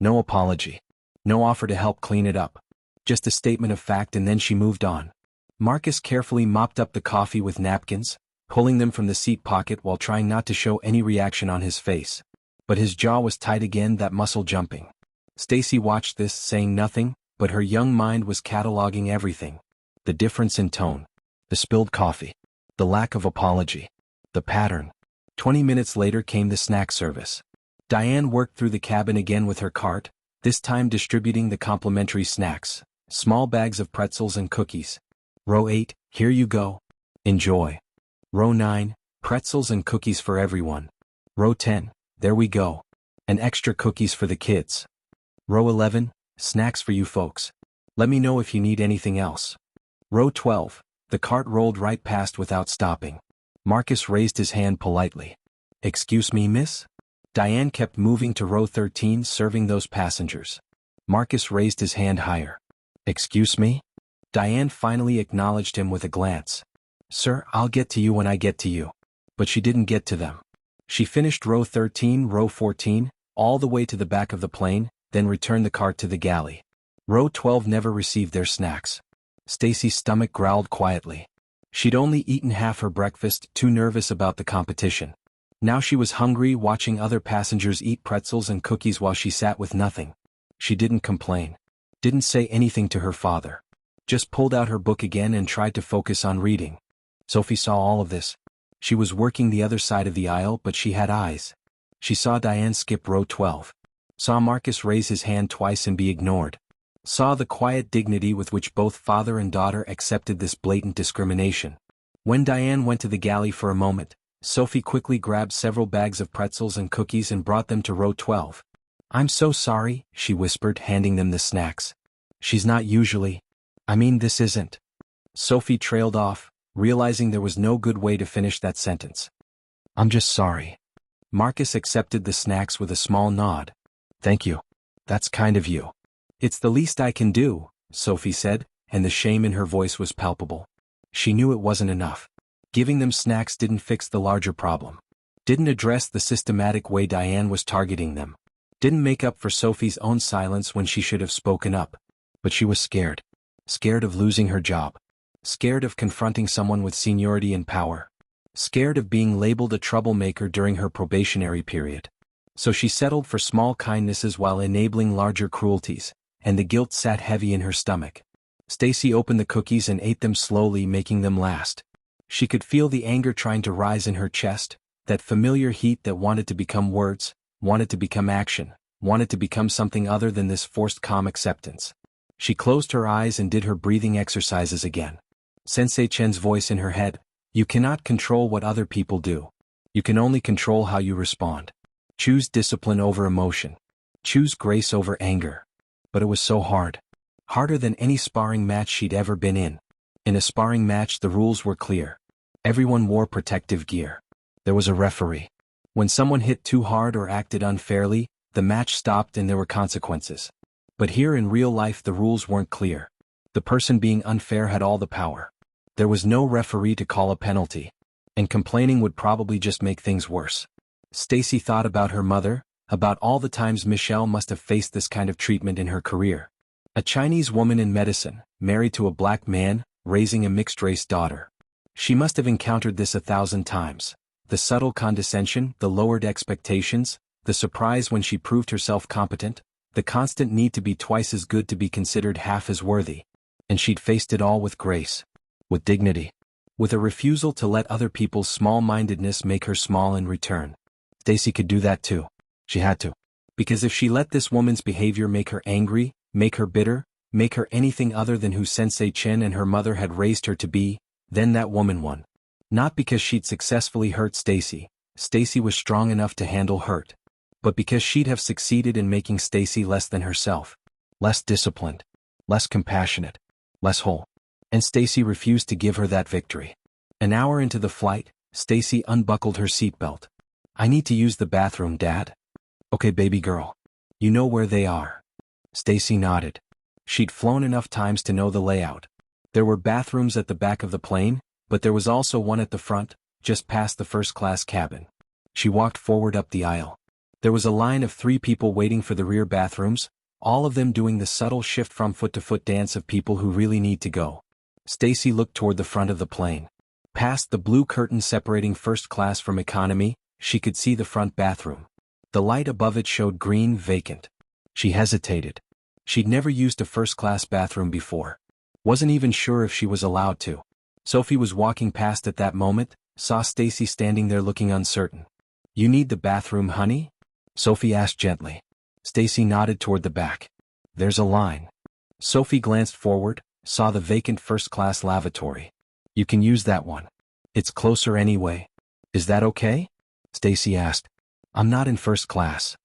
No apology. No offer to help clean it up. Just a statement of fact, and then she moved on. Marcus carefully mopped up the coffee with napkins, pulling them from the seat pocket while trying not to show any reaction on his face. But his jaw was tight again, that muscle jumping. Stacy watched this, saying nothing, but her young mind was cataloging everything. The difference in tone. The spilled coffee. The lack of apology. The pattern. 20 minutes later came the snack service. Diane worked through the cabin again with her cart, this time distributing the complimentary snacks, small bags of pretzels and cookies. Row 8, here you go. Enjoy. Row 9, pretzels and cookies for everyone. Row 10, there we go. And extra cookies for the kids. Row 11, snacks for you folks. Let me know if you need anything else. Row 12, the cart rolled right past without stopping. Marcus raised his hand politely. Excuse me, miss? Diane kept moving to row 13, serving those passengers. Marcus raised his hand higher. Excuse me? Diane finally acknowledged him with a glance. Sir, I'll get to you when I get to you. But she didn't get to them. She finished row 13, row 14, all the way to the back of the plane, then returned the cart to the galley. Row 12 never received their snacks. Stacy's stomach growled quietly. She'd only eaten half her breakfast, too nervous about the competition. Now she was hungry, watching other passengers eat pretzels and cookies while she sat with nothing. She didn't complain. Didn't say anything to her father. Just pulled out her book again and tried to focus on reading. Sophie saw all of this. She was working the other side of the aisle, but she had eyes. She saw Diane skip row 12. Saw Marcus raise his hand twice and be ignored. Saw the quiet dignity with which both father and daughter accepted this blatant discrimination. When Diane went to the galley for a moment, Sophie quickly grabbed several bags of pretzels and cookies and brought them to row 12. I'm so sorry, she whispered, handing them the snacks. She's not usually. This isn't. Sophie trailed off, realizing there was no good way to finish that sentence. I'm just sorry. Marcus accepted the snacks with a small nod. Thank you. That's kind of you. It's the least I can do, Sophie said, and the shame in her voice was palpable. She knew it wasn't enough. Giving them snacks didn't fix the larger problem. Didn't address the systematic way Diane was targeting them. Didn't make up for Sophie's own silence when she should have spoken up. But she was scared. Scared of losing her job. Scared of confronting someone with seniority and power. Scared of being labeled a troublemaker during her probationary period. So she settled for small kindnesses while enabling larger cruelties, and the guilt sat heavy in her stomach. Stacy opened the cookies and ate them slowly, making them last. She could feel the anger trying to rise in her chest, that familiar heat that wanted to become words, wanted to become action, wanted to become something other than this forced calm acceptance. She closed her eyes and did her breathing exercises again. Sensei Chen's voice in her head, you cannot control what other people do. You can only control how you respond. Choose discipline over emotion. Choose grace over anger. But it was so hard. Harder than any sparring match she'd ever been in. In a sparring match, the rules were clear. Everyone wore protective gear. There was a referee. When someone hit too hard or acted unfairly, the match stopped and there were consequences. But here in real life the rules weren't clear. The person being unfair had all the power. There was no referee to call a penalty. And complaining would probably just make things worse. Stacy thought about her mother, about all the times Michelle must have faced this kind of treatment in her career. A Chinese woman in medicine, married to a black man, raising a mixed-race daughter. She must have encountered this 1,000 times. The subtle condescension, the lowered expectations, the surprise when she proved herself competent, the constant need to be twice as good to be considered half as worthy. And she'd faced it all with grace. With dignity. With a refusal to let other people's small-mindedness make her small in return. Stacy could do that too. She had to. Because if she let this woman's behavior make her angry, make her bitter, make her anything other than who Sensei Chen and her mother had raised her to be, then that woman won. Not because she'd successfully hurt Stacy. Stacy was strong enough to handle hurt. But because she'd have succeeded in making Stacy less than herself. Less disciplined. Less compassionate. Less whole. And Stacy refused to give her that victory. An hour into the flight, Stacy unbuckled her seatbelt. I need to use the bathroom, Dad. Okay, baby girl. You know where they are. Stacy nodded. She'd flown enough times to know the layout. There were bathrooms at the back of the plane, but there was also one at the front, just past the first-class cabin. She walked forward up the aisle. There was a line of 3 people waiting for the rear bathrooms, all of them doing the subtle shift from foot-to-foot dance of people who really need to go. Stacy looked toward the front of the plane. Past the blue curtain separating first class from economy, she could see the front bathroom. The light above it showed green, vacant. She hesitated. She'd never used a first-class bathroom before. Wasn't even sure if she was allowed to. Sophie was walking past at that moment, saw Stacy standing there looking uncertain. You need the bathroom, honey? Sophie asked gently. Stacy nodded toward the back. There's a line. Sophie glanced forward, saw the vacant first-class lavatory. You can use that one. It's closer anyway. Is that okay? Stacy asked. I'm not in first class.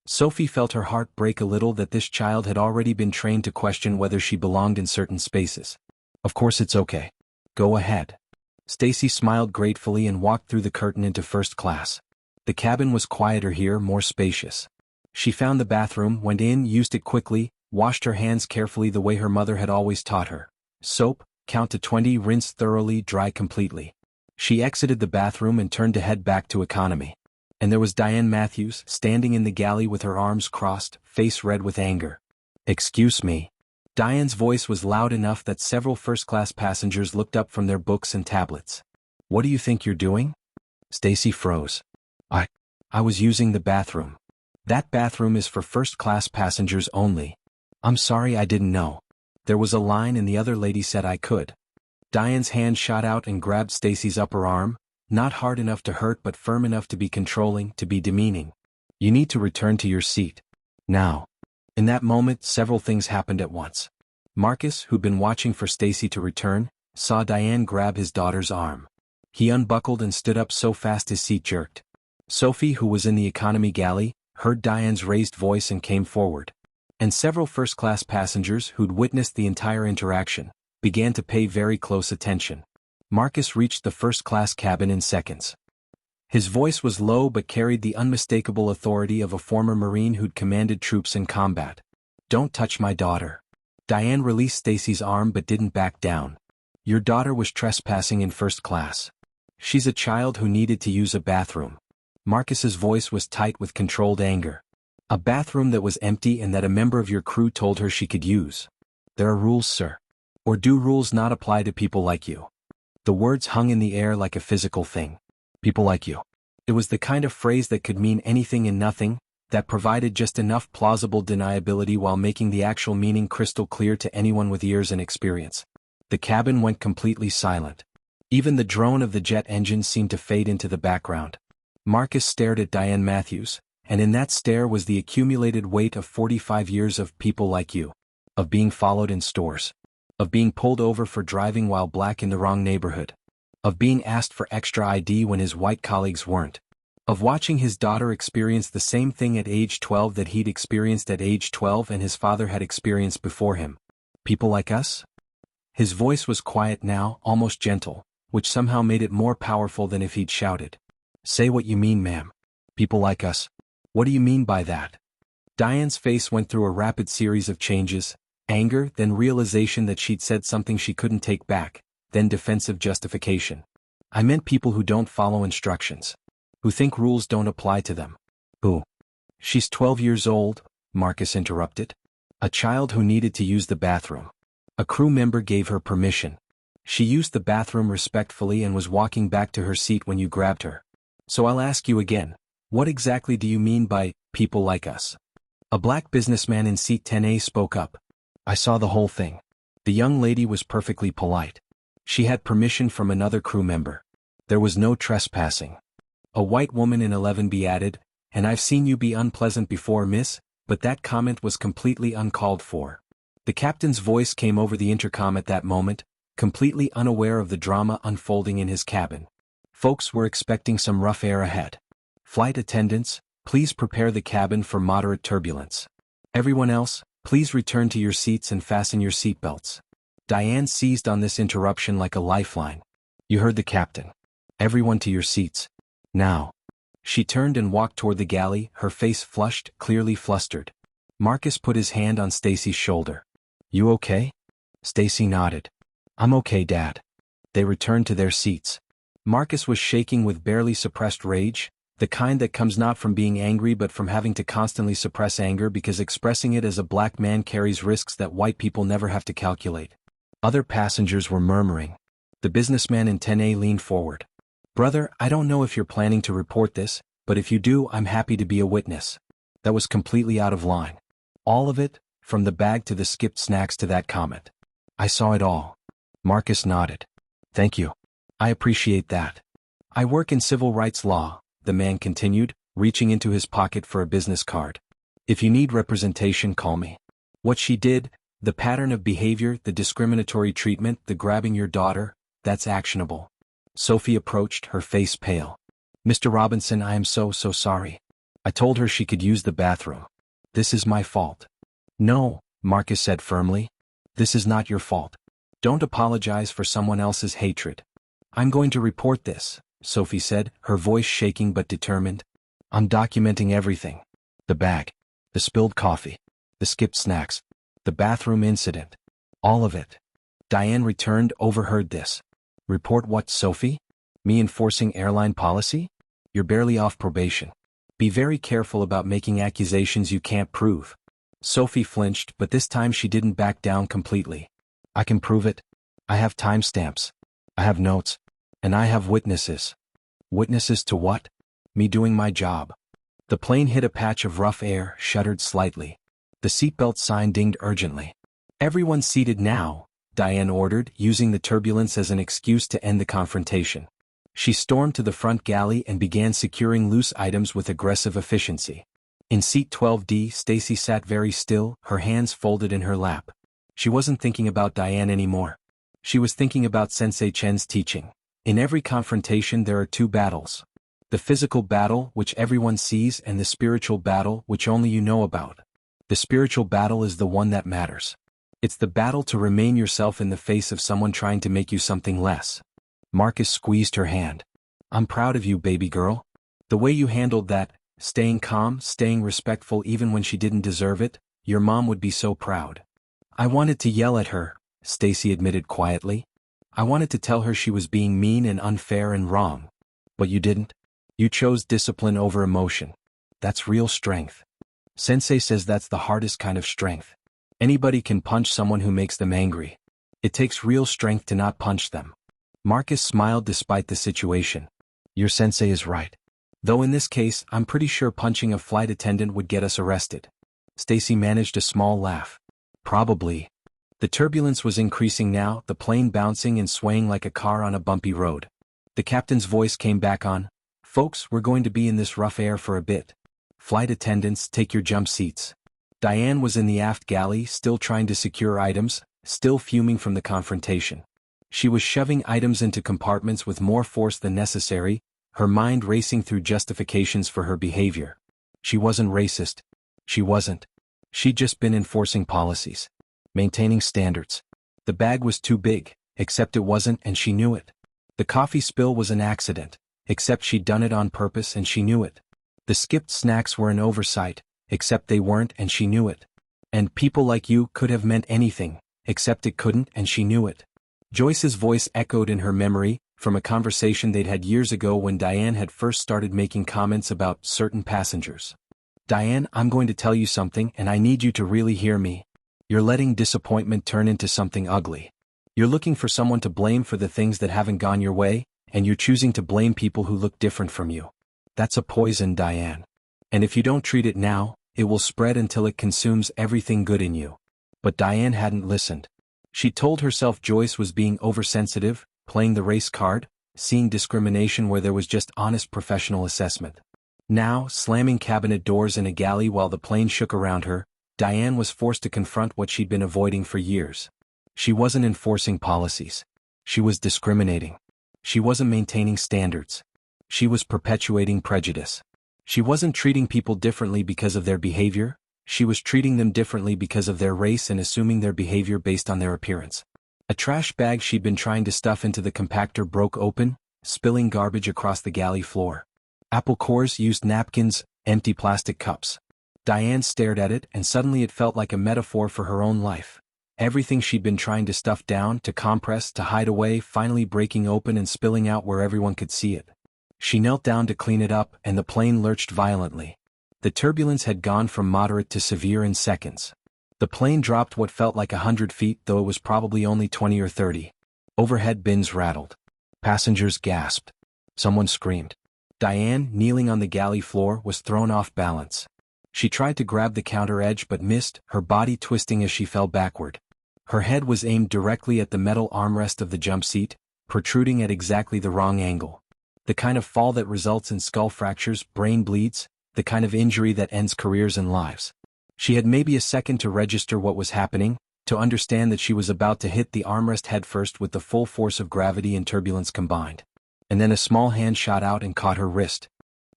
Sophie felt her heart break a little that this child had already been trained to question whether she belonged in certain spaces. Of course it's okay. Go ahead. Stacy smiled gratefully and walked through the curtain into first class. The cabin was quieter here, more spacious. She found the bathroom, went in, used it quickly, washed her hands carefully the way her mother had always taught her. Soap, count to 20, rinse thoroughly, dry completely. She exited the bathroom and turned to head back to economy. And there was Diane Matthews, standing in the galley with her arms crossed, face red with anger. Excuse me. Diane's voice was loud enough that several first-class passengers looked up from their books and tablets. What do you think you're doing? Stacy froze. I was using the bathroom. That bathroom is for first-class passengers only. I'm sorry, I didn't know. There was a line and the other lady said I could. Diane's hand shot out and grabbed Stacy's upper arm, not hard enough to hurt but firm enough to be controlling, to be demeaning. You need to return to your seat. Now. In that moment, several things happened at once. Marcus, who'd been watching for Stacy to return, saw Diane grab his daughter's arm. He unbuckled and stood up so fast his seat jerked. Sophie, who was in the economy galley, heard Diane's raised voice and came forward. And several first-class passengers who'd witnessed the entire interaction began to pay very close attention. Marcus reached the first-class cabin in seconds. His voice was low but carried the unmistakable authority of a former Marine who'd commanded troops in combat. Don't touch my daughter. Diane released Stacy's arm but didn't back down. Your daughter was trespassing in first class. She's a child who needed to use a bathroom. Marcus's voice was tight with controlled anger. A bathroom that was empty and that a member of your crew told her she could use. There are rules, sir. Or do rules not apply to people like you? The words hung in the air like a physical thing. People like you. It was the kind of phrase that could mean anything and nothing, that provided just enough plausible deniability while making the actual meaning crystal clear to anyone with ears and experience. The cabin went completely silent. Even the drone of the jet engine seemed to fade into the background. Marcus stared at Diane Matthews, and in that stare was the accumulated weight of 45 years of people like you. Of being followed in stores. Of being pulled over for driving while black in the wrong neighborhood. Of being asked for extra ID when his white colleagues weren't. Of watching his daughter experience the same thing at age 12 that he'd experienced at age 12 and his father had experienced before him. People like us? His voice was quiet now, almost gentle, which somehow made it more powerful than if he'd shouted. Say what you mean, ma'am. People like us. What do you mean by that? Diane's face went through a rapid series of changes, anger, then realization that she'd said something she couldn't take back, then defensive justification. I meant people who don't follow instructions. Who think rules don't apply to them. Who? She's 12 years old, Marcus interrupted. A child who needed to use the bathroom. A crew member gave her permission. She used the bathroom respectfully and was walking back to her seat when you grabbed her. So I'll ask you again, what exactly do you mean by people like us? A black businessman in seat 10A spoke up. I saw the whole thing. The young lady was perfectly polite. She had permission from another crew member. There was no trespassing. A white woman in 11B added, and I've seen you be unpleasant before, miss, but that comment was completely uncalled for. The captain's voice came over the intercom at that moment, completely unaware of the drama unfolding in his cabin. Folks were expecting some rough air ahead. Flight attendants, please prepare the cabin for moderate turbulence. Everyone else, please return to your seats and fasten your seatbelts. Diane seized on this interruption like a lifeline. You heard the captain. Everyone to your seats. Now. She turned and walked toward the galley, her face flushed, clearly flustered. Marcus put his hand on Stacy's shoulder. You okay? Stacy nodded. I'm okay, Dad. They returned to their seats. Marcus was shaking with barely suppressed rage, the kind that comes not from being angry but from having to constantly suppress anger because expressing it as a black man carries risks that white people never have to calculate. Other passengers were murmuring. The businessman in 10A leaned forward. Brother, I don't know if you're planning to report this, but if you do, I'm happy to be a witness. That was completely out of line. All of it, from the bag to the skipped snacks to that comment. I saw it all. Marcus nodded. Thank you. I appreciate that. I work in civil rights law, the man continued, reaching into his pocket for a business card. If you need representation, call me. What she did, the pattern of behavior, the discriminatory treatment, the grabbing your daughter, that's actionable. Sophie approached, her face pale. Mr. Robinson, I am so sorry. I told her she could use the bathroom. This is my fault. No, Marcus said firmly. This is not your fault. Don't apologize for someone else's hatred. I'm going to report this, Sophie said, her voice shaking but determined. I'm documenting everything. The bag. The spilled coffee. The skipped snacks. The bathroom incident. All of it. Diane returned, overheard this. Report what, Sophie? Me enforcing airline policy? You're barely off probation. Be very careful about making accusations you can't prove. Sophie flinched, but this time she didn't back down completely. I can prove it. I have timestamps. I have notes. And I have witnesses. Witnesses to what? Me doing my job. The plane hit a patch of rough air, shuddered slightly. The seatbelt sign dinged urgently. Everyone seated now, Diane ordered, using the turbulence as an excuse to end the confrontation. She stormed to the front galley and began securing loose items with aggressive efficiency. In seat 12D, Stacy sat very still, her hands folded in her lap. She wasn't thinking about Diane anymore. She was thinking about Sensei Chen's teaching. In every confrontation there are two battles. The physical battle, which everyone sees, and the spiritual battle, which only you know about. The spiritual battle is the one that matters. It's the battle to remain yourself in the face of someone trying to make you something less. Marcus squeezed her hand. I'm proud of you, baby girl. The way you handled that, staying calm, staying respectful even when she didn't deserve it, your mom would be so proud. I wanted to yell at her, Stacy admitted quietly. I wanted to tell her she was being mean and unfair and wrong. But you didn't. You chose discipline over emotion. That's real strength. Sensei says that's the hardest kind of strength. Anybody can punch someone who makes them angry. It takes real strength to not punch them. Marcus smiled despite the situation. Your sensei is right. Though in this case, I'm pretty sure punching a flight attendant would get us arrested. Stacy managed a small laugh. Probably. The turbulence was increasing now, the plane bouncing and swaying like a car on a bumpy road. The captain's voice came back on. Folks, we're going to be in this rough air for a bit. Flight attendants, take your jump seats. Diane was in the aft galley, still trying to secure items, still fuming from the confrontation. She was shoving items into compartments with more force than necessary, her mind racing through justifications for her behavior. She wasn't racist. She wasn't. She'd just been enforcing policies. Maintaining standards. The bag was too big, except it wasn't, and she knew it. The coffee spill was an accident, except she'd done it on purpose and she knew it. The skipped snacks were an oversight, except they weren't and she knew it. And people like you could have meant anything, except it couldn't and she knew it. Joyce's voice echoed in her memory, from a conversation they'd had years ago when Diane had first started making comments about certain passengers. Diane, I'm going to tell you something and I need you to really hear me. You're letting disappointment turn into something ugly. You're looking for someone to blame for the things that haven't gone your way, and you're choosing to blame people who look different from you. That's a poison, Diane. And if you don't treat it now, it will spread until it consumes everything good in you. But Diane hadn't listened. She told herself Joyce was being oversensitive, playing the race card, seeing discrimination where there was just honest professional assessment. Now, slamming cabinet doors in a galley while the plane shook around her, Diane was forced to confront what she'd been avoiding for years. She wasn't enforcing policies. She was discriminating. She wasn't maintaining standards. She was perpetuating prejudice. She wasn't treating people differently because of their behavior, she was treating them differently because of their race and assuming their behavior based on their appearance. A trash bag she'd been trying to stuff into the compactor broke open, spilling garbage across the galley floor. Apple cores, used napkins, empty plastic cups. Diane stared at it and suddenly it felt like a metaphor for her own life. Everything she'd been trying to stuff down, to compress, to hide away, finally breaking open and spilling out where everyone could see it. She knelt down to clean it up and the plane lurched violently. The turbulence had gone from moderate to severe in seconds. The plane dropped what felt like 100 feet, though it was probably only 20 or 30. Overhead bins rattled. Passengers gasped. Someone screamed. Diane, kneeling on the galley floor, was thrown off balance. She tried to grab the counter edge but missed, her body twisting as she fell backward. Her head was aimed directly at the metal armrest of the jump seat, protruding at exactly the wrong angle. The kind of fall that results in skull fractures, brain bleeds, the kind of injury that ends careers and lives. She had maybe a second to register what was happening, to understand that she was about to hit the armrest headfirst with the full force of gravity and turbulence combined. And then a small hand shot out and caught her wrist.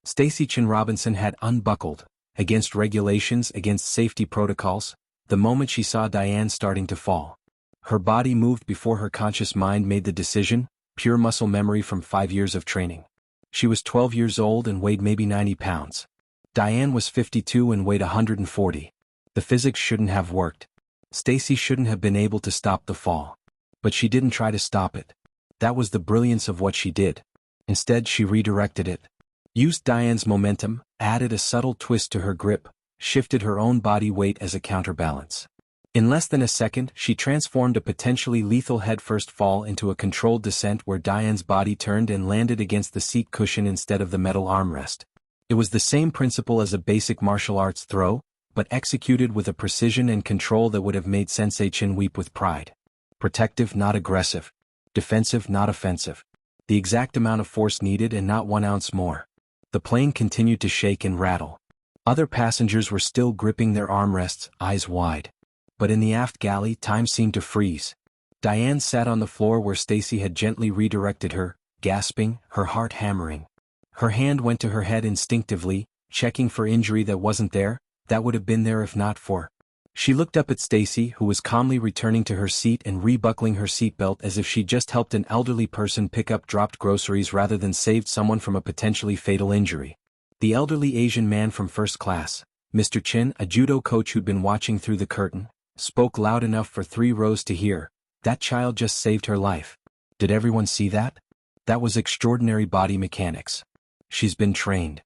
Stacy Chen-Robinson had unbuckled, against regulations, against safety protocols, the moment she saw Diane starting to fall. Her body moved before her conscious mind made the decision, pure muscle memory from 5 years of training. She was 12 years old and weighed maybe 90 pounds. Diane was 52 and weighed 140. The physics shouldn't have worked. Stacy shouldn't have been able to stop the fall. But she didn't try to stop it. That was the brilliance of what she did. Instead, she redirected it. Used Diane's momentum, added a subtle twist to her grip, shifted her own body weight as a counterbalance. In less than a second, she transformed a potentially lethal headfirst fall into a controlled descent where Diane's body turned and landed against the seat cushion instead of the metal armrest. It was the same principle as a basic martial arts throw, but executed with a precision and control that would have made Sensei Chen weep with pride. Protective, not aggressive. Defensive, not offensive. The exact amount of force needed and not 1 ounce more. The plane continued to shake and rattle. Other passengers were still gripping their armrests, eyes wide. But in the aft galley, time seemed to freeze. Diane sat on the floor where Stacy had gently redirected her, gasping, her heart hammering. Her hand went to her head instinctively, checking for injury that wasn't there, that would have been there if not for. She looked up at Stacy, who was calmly returning to her seat and rebuckling her seatbelt as if she'd just helped an elderly person pick up dropped groceries rather than saved someone from a potentially fatal injury. The elderly Asian man from first class, Mr. Chen, a judo coach who'd been watching through the curtain, spoke loud enough for 3 rows to hear. That child just saved her life. Did everyone see that? That was extraordinary body mechanics. She's been trained.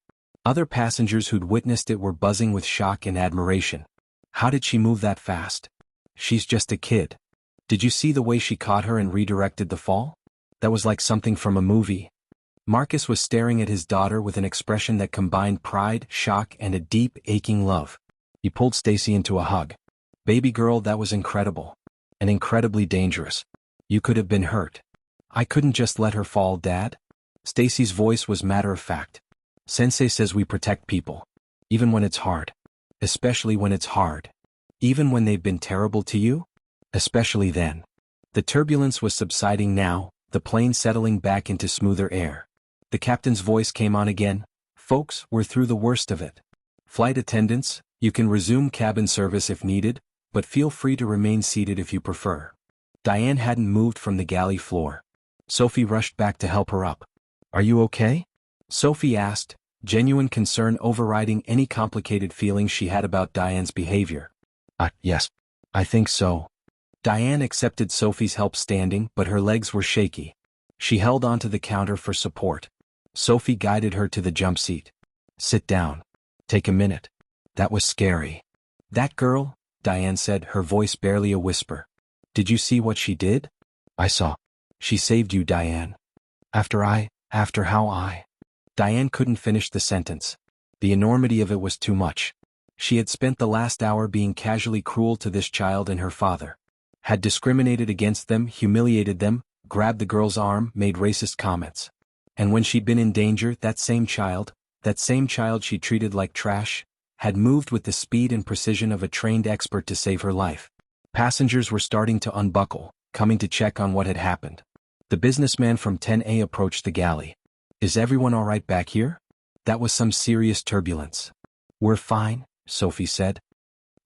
Other passengers who'd witnessed it were buzzing with shock and admiration. How did she move that fast? She's just a kid. Did you see the way she caught her and redirected the fall? That was like something from a movie. Marcus was staring at his daughter with an expression that combined pride, shock, and a deep, aching love. He pulled Stacy into a hug. Baby girl, that was incredible. And incredibly dangerous. You could have been hurt. I couldn't just let her fall, Dad. Stacy's voice was matter of fact. Sensei says we protect people. Even when it's hard. Especially when it's hard. Even when they've been terrible to you? Especially then. The turbulence was subsiding now, the plane settling back into smoother air. The captain's voice came on again. Folks, we're through the worst of it. Flight attendants, you can resume cabin service if needed, but feel free to remain seated if you prefer. Diane hadn't moved from the galley floor. Sophie rushed back to help her up. Are you okay? Sophie asked, genuine concern overriding any complicated feelings she had about Diane's behavior. Yes. I think so. Diane accepted Sophie's help standing, but her legs were shaky. She held onto the counter for support. Sophie guided her to the jump seat. Sit down. Take a minute. That was scary. That girl, Diane said, her voice barely a whisper. Did you see what she did? I saw. She saved you, Diane. After how I... Diane couldn't finish the sentence. The enormity of it was too much. She had spent the last hour being casually cruel to this child and her father. Had discriminated against them, humiliated them, grabbed the girl's arm, made racist comments. And when she'd been in danger, that same child, that same child she treated like trash, had moved with the speed and precision of a trained expert to save her life. Passengers were starting to unbuckle, coming to check on what had happened. The businessman from 10A approached the galley. "Is everyone all right back here?" That was some serious turbulence. "We're fine," Sophie said.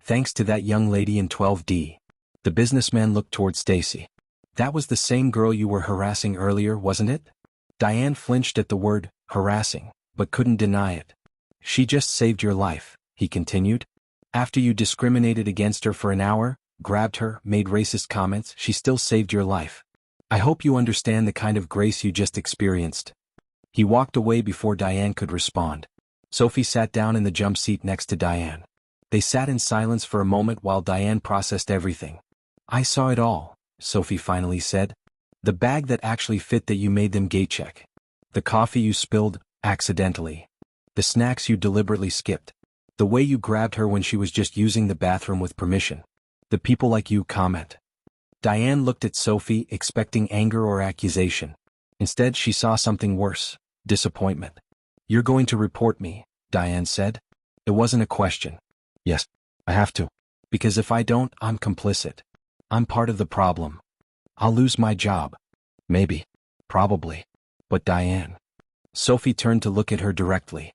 "Thanks to that young lady in 12D. The businessman looked toward Stacy. "That was the same girl you were harassing earlier, wasn't it?" Diane flinched at the word, harassing, but couldn't deny it. "She just saved your life," he continued. "After you discriminated against her for an hour, grabbed her, made racist comments, she still saved your life. I hope you understand the kind of grace you just experienced." He walked away before Diane could respond. Sophie sat down in the jump seat next to Diane. They sat in silence for a moment while Diane processed everything. "I saw it all," Sophie finally said. "The bag that actually fit that you made them gate check. The coffee you spilled, accidentally. The snacks you deliberately skipped. The way you grabbed her when she was just using the bathroom with permission. The people like you comment." Diane looked at Sophie, expecting anger or accusation. Instead, she saw something worse: disappointment. "You're going to report me," Diane said. It wasn't a question. "Yes, I have to. Because if I don't, I'm complicit. I'm part of the problem. I'll lose my job." "Maybe. Probably. But Diane." Sophie turned to look at her directly.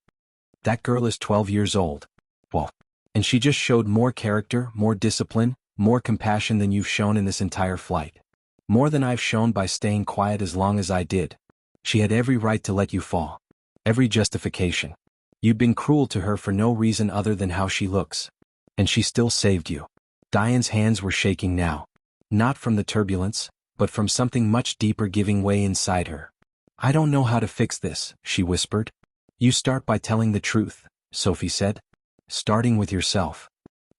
"That girl is 12 years old. Well, and she just showed more character, more discipline, more compassion than you've shown in this entire flight. More than I've shown by staying quiet as long as I did. She had every right to let you fall. Every justification. You've been cruel to her for no reason other than how she looks. And she still saved you." Diane's hands were shaking now. Not from the turbulence, but from something much deeper giving way inside her. "I don't know how to fix this," she whispered. "You start by telling the truth," Sophie said. "Starting with yourself."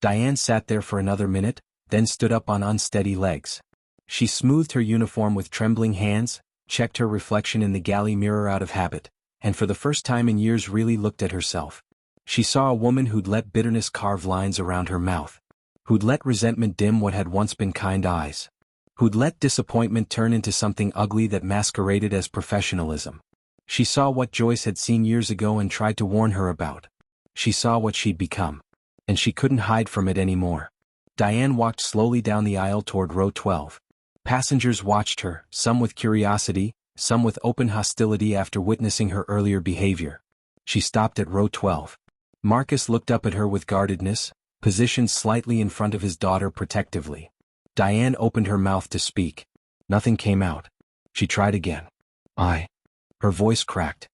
Diane sat there for another minute, then stood up on unsteady legs. She smoothed her uniform with trembling hands, checked her reflection in the galley mirror out of habit, and for the first time in years really looked at herself. She saw a woman who'd let bitterness carve lines around her mouth. Who'd let resentment dim what had once been kind eyes. Who'd let disappointment turn into something ugly that masqueraded as professionalism. She saw what Joyce had seen years ago and tried to warn her about. She saw what she'd become. And she couldn't hide from it anymore. Diane walked slowly down the aisle toward row 12. Passengers watched her, some with curiosity, some with open hostility after witnessing her earlier behavior. She stopped at row 12. Marcus looked up at her with guardedness, positioned slightly in front of his daughter protectively. Diane opened her mouth to speak. Nothing came out. She tried again. Her voice cracked.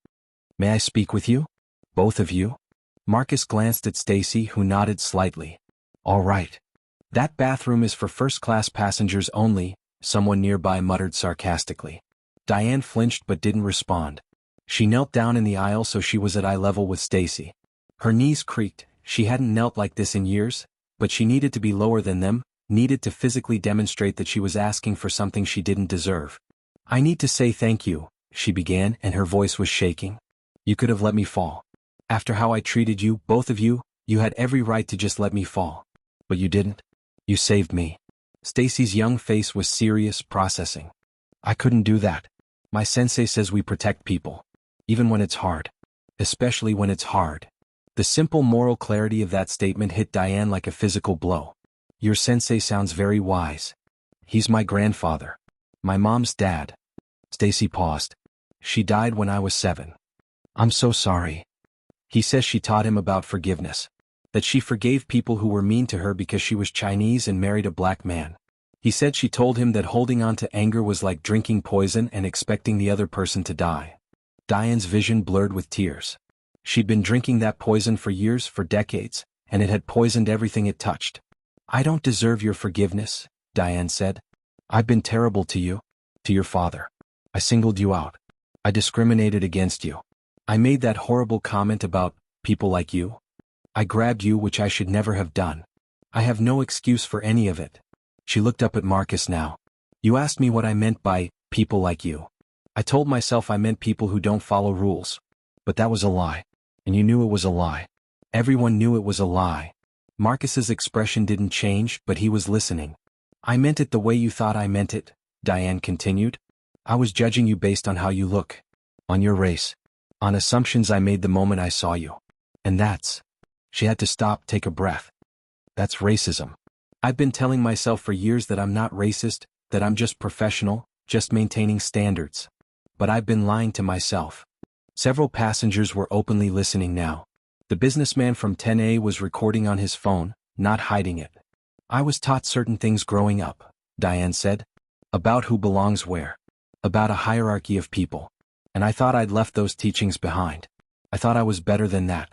"May I speak with you? Both of you?" Marcus glanced at Stacy, who nodded slightly. "All right. That bathroom is for first-class passengers only," someone nearby muttered sarcastically. Diane flinched but didn't respond. She knelt down in the aisle so she was at eye level with Stacy. Her knees creaked. She hadn't knelt like this in years, but she needed to be lower than them, needed to physically demonstrate that she was asking for something she didn't deserve. "I need to say thank you," she began, and her voice was shaking. "You could have let me fall. After how I treated you, both of you, you had every right to just let me fall. But you didn't. You saved me." Stacy's young face was serious, processing. "I couldn't do that. My sensei says we protect people. Even when it's hard. Especially when it's hard." The simple moral clarity of that statement hit Diane like a physical blow. "Your sensei sounds very wise. He's my grandfather. My mom's dad." Stacy paused. "She died when I was 7. I'm so sorry." He says she taught him about forgiveness. That she forgave people who were mean to her because she was Chinese and married a black man. He said she told him that holding on to anger was like drinking poison and expecting the other person to die. Diane's vision blurred with tears. She'd been drinking that poison for years, for decades, and it had poisoned everything it touched. "I don't deserve your forgiveness," Diane said. "I've been terrible to you, to your father. I singled you out. I discriminated against you. I made that horrible comment about people like you. I grabbed you, which I should never have done. I have no excuse for any of it." She looked up at Marcus now. "You asked me what I meant by people like you. I told myself I meant people who don't follow rules. But that was a lie. And you knew it was a lie. Everyone knew it was a lie." Marcus's expression didn't change, but he was listening. "I meant it the way you thought I meant it," Diane continued. "I was judging you based on how you look. On your race. On assumptions I made the moment I saw you. And that's. She had to stop, take a breath. That's racism. I've been telling myself for years that I'm not racist, that I'm just professional, just maintaining standards. But I've been lying to myself. Several passengers were openly listening now. The businessman from 10A was recording on his phone, not hiding it. I was taught certain things growing up, Diane said. About who belongs where. About a hierarchy of people. And I thought I'd left those teachings behind. I thought I was better than that.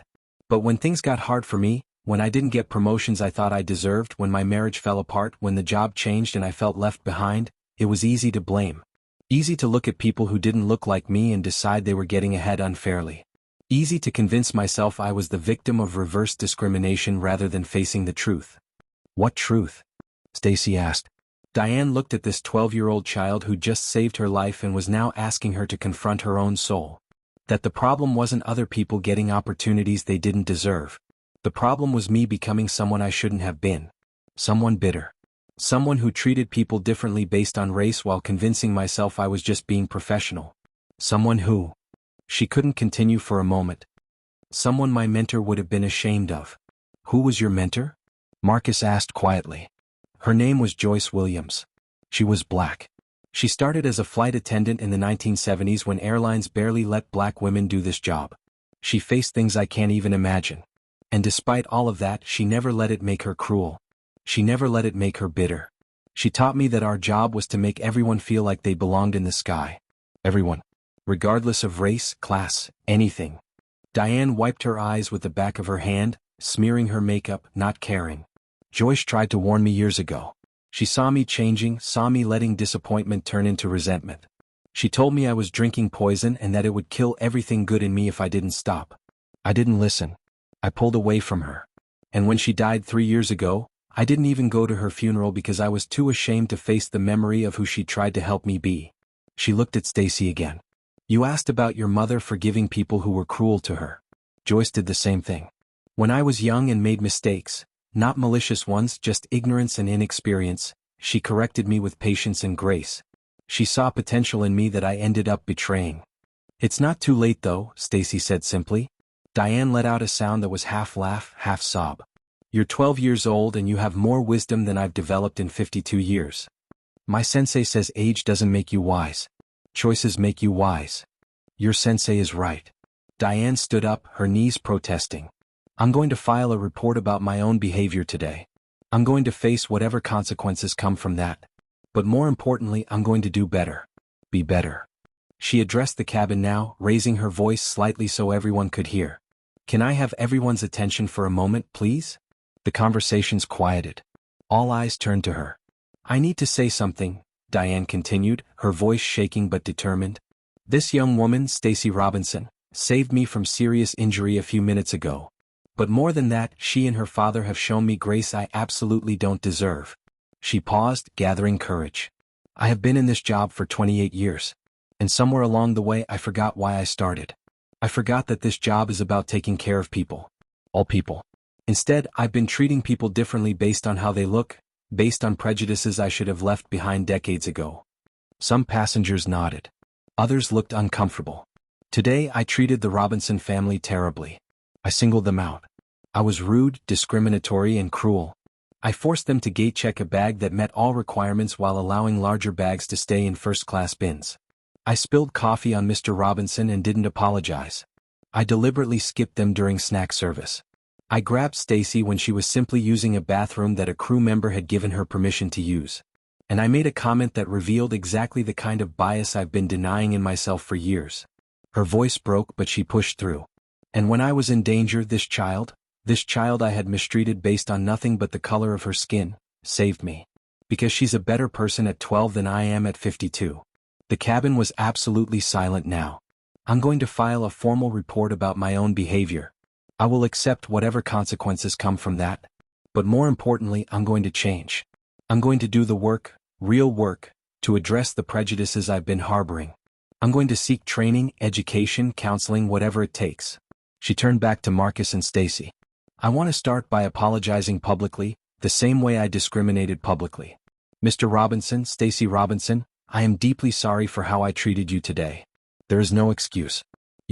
But when things got hard for me, when I didn't get promotions I thought I deserved, when my marriage fell apart, when the job changed and I felt left behind, it was easy to blame. Easy to look at people who didn't look like me and decide they were getting ahead unfairly. Easy to convince myself I was the victim of reverse discrimination rather than facing the truth. What truth? Stacy asked. Diane looked at this 12-year-old child who just saved her life and was now asking her to confront her own soul. That the problem wasn't other people getting opportunities they didn't deserve. The problem was me becoming someone I shouldn't have been. Someone bitter. Someone who treated people differently based on race while convincing myself I was just being professional. Someone who. She couldn't continue for a moment. Someone my mentor would have been ashamed of. Who was your mentor? Marcus asked quietly. Her name was Joyce Williams. She was black. She started as a flight attendant in the 1970s when airlines barely let black women do this job. She faced things I can't even imagine. And despite all of that, she never let it make her cruel. She never let it make her bitter. She taught me that our job was to make everyone feel like they belonged in the sky. Everyone. Regardless of race, class, anything. Diane wiped her eyes with the back of her hand, smearing her makeup, not caring. Joyce tried to warn me years ago. She saw me changing, saw me letting disappointment turn into resentment. She told me I was drinking poison and that it would kill everything good in me if I didn't stop. I didn't listen. I pulled away from her. And when she died 3 years ago, I didn't even go to her funeral because I was too ashamed to face the memory of who she tried to help me be. She looked at Stacy again. You asked about your mother forgiving people who were cruel to her. Joyce did the same thing. When I was young and made mistakes, not malicious ones, just ignorance and inexperience, she corrected me with patience and grace. She saw potential in me that I ended up betraying. It's not too late though, Stacy said simply. Diane let out a sound that was half laugh, half sob. You're 12 years old and you have more wisdom than I've developed in 52 years. My sensei says age doesn't make you wise. Choices make you wise. Your sensei is right. Diane stood up, her knees protesting. I'm going to file a report about my own behavior today. I'm going to face whatever consequences come from that. But more importantly, I'm going to do better. Be better. She addressed the cabin now, raising her voice slightly so everyone could hear. Can I have everyone's attention for a moment, please? The conversations quieted. All eyes turned to her. I need to say something, Diane continued, her voice shaking but determined. This young woman, Stacy Robinson, saved me from serious injury a few minutes ago. But more than that, she and her father have shown me grace I absolutely don't deserve. She paused, gathering courage. I have been in this job for 28 years. And somewhere along the way I forgot why I started. I forgot that this job is about taking care of people. All people. Instead, I've been treating people differently based on how they look, based on prejudices I should have left behind decades ago. Some passengers nodded. Others looked uncomfortable. Today I treated the Robinson family terribly. I singled them out. I was rude, discriminatory, and cruel. I forced them to gate check a bag that met all requirements while allowing larger bags to stay in first-class bins. I spilled coffee on Mr. Robinson and didn't apologize. I deliberately skipped them during snack service. I grabbed Stacy when she was simply using a bathroom that a crew member had given her permission to use. And I made a comment that revealed exactly the kind of bias I've been denying in myself for years. Her voice broke, but she pushed through. And when I was in danger, this child I had mistreated based on nothing but the color of her skin, saved me. Because she's a better person at 12 than I am at 52. The cabin was absolutely silent now. I'm going to file a formal report about my own behavior. I will accept whatever consequences come from that. But more importantly, I'm going to change. I'm going to do the work, real work, to address the prejudices I've been harboring. I'm going to seek training, education, counseling, whatever it takes. She turned back to Marcus and Stacy. I want to start by apologizing publicly, the same way I discriminated publicly. Mr. Robinson, Stacy Robinson, I am deeply sorry for how I treated you today. There is no excuse.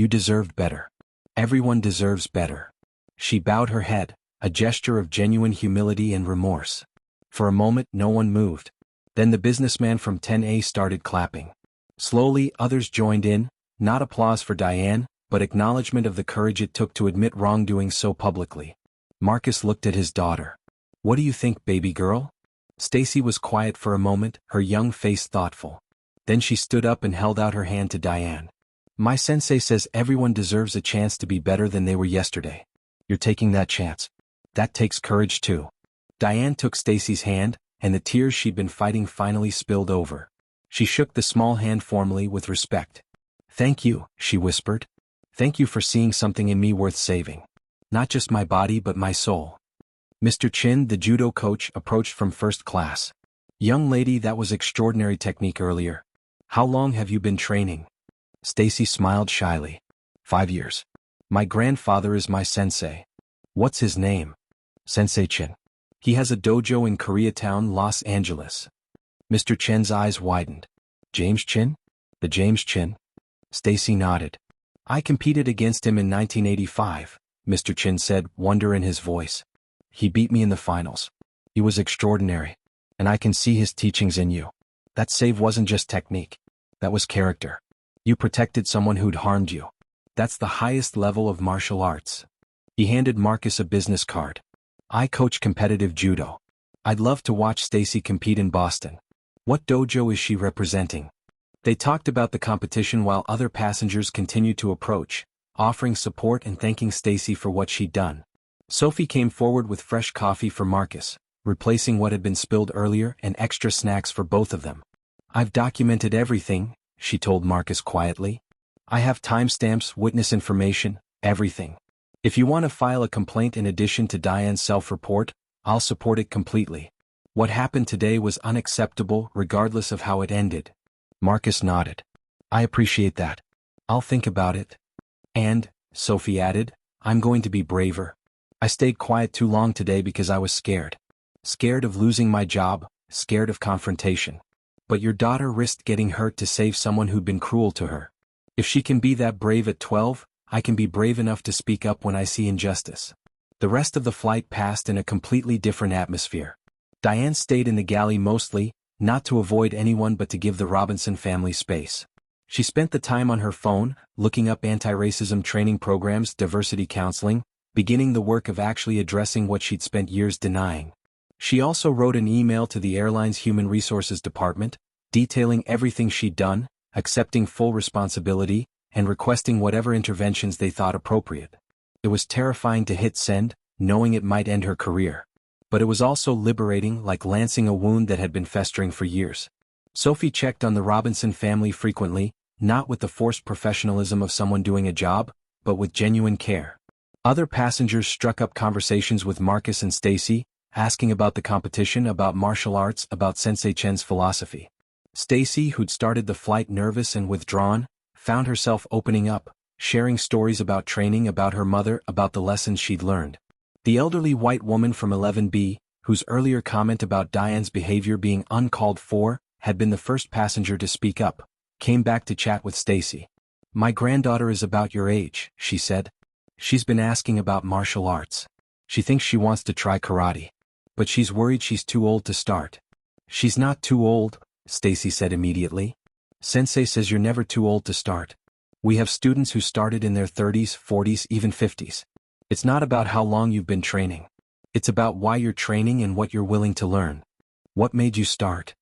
You deserved better. Everyone deserves better. She bowed her head, a gesture of genuine humility and remorse. For a moment no one moved. Then the businessman from 10A started clapping. Slowly others joined in, not applause for Diane, but acknowledgement of the courage it took to admit wrongdoing so publicly. Marcus looked at his daughter. What do you think, baby girl? Stacy was quiet for a moment, her young face thoughtful. Then she stood up and held out her hand to Diane. My sensei says everyone deserves a chance to be better than they were yesterday. You're taking that chance. That takes courage too. Diane took Stacy's hand, and the tears she'd been fighting finally spilled over. She shook the small hand formally with respect. Thank you, she whispered. Thank you for seeing something in me worth saving. Not just my body but my soul. Mr. Chen, the judo coach, approached from first class. Young lady, that was extraordinary technique earlier. How long have you been training? Stacy smiled shyly. 5 years. My grandfather is my sensei. What's his name? Sensei Chen. He has a dojo in Koreatown, Los Angeles. Mr. Chen's eyes widened. James Chen? The James Chen? Stacy nodded. I competed against him in 1985, Mr. Chen said, wonder in his voice. He beat me in the finals. He was extraordinary. And I can see his teachings in you. That save wasn't just technique. That was character. You protected someone who'd harmed you. That's the highest level of martial arts. He handed Marcus a business card. I coach competitive judo. I'd love to watch Stacy compete in Boston. What dojo is she representing? They talked about the competition while other passengers continued to approach, offering support and thanking Stacy for what she'd done. Sophie came forward with fresh coffee for Marcus, replacing what had been spilled earlier, and extra snacks for both of them. I've documented everything, she told Marcus quietly. I have timestamps, witness information, everything. If you want to file a complaint in addition to Diane's self-report, I'll support it completely. What happened today was unacceptable regardless of how it ended. Marcus nodded. I appreciate that. I'll think about it. And, Sophie added, I'm going to be braver. I stayed quiet too long today because I was scared. Scared of losing my job, scared of confrontation. But your daughter risked getting hurt to save someone who'd been cruel to her. If she can be that brave at 12, I can be brave enough to speak up when I see injustice. The rest of the flight passed in a completely different atmosphere. Diane stayed in the galley mostly, not to avoid anyone but to give the Robinson family space. She spent the time on her phone, looking up anti-racism training programs, diversity counseling, beginning the work of actually addressing what she'd spent years denying. She also wrote an email to the airline's Human Resources Department, detailing everything she'd done, accepting full responsibility, and requesting whatever interventions they thought appropriate. It was terrifying to hit send, knowing it might end her career. But it was also liberating, like lancing a wound that had been festering for years. Sophie checked on the Robinson family frequently, not with the forced professionalism of someone doing a job, but with genuine care. Other passengers struck up conversations with Marcus and Stacy, asking about the competition, about martial arts, about Sensei Chen's philosophy. Stacy, who'd started the flight nervous and withdrawn, found herself opening up, sharing stories about training, about her mother, about the lessons she'd learned. The elderly white woman from 11B, whose earlier comment about Diane's behavior being uncalled for, had been the first passenger to speak up, came back to chat with Stacy. My granddaughter is about your age, she said. She's been asking about martial arts. She thinks she wants to try karate. But she's worried she's too old to start. She's not too old, Stacy said immediately. Sensei says you're never too old to start. We have students who started in their 30s, 40s, even 50s. It's not about how long you've been training. It's about why you're training and what you're willing to learn. What made you start?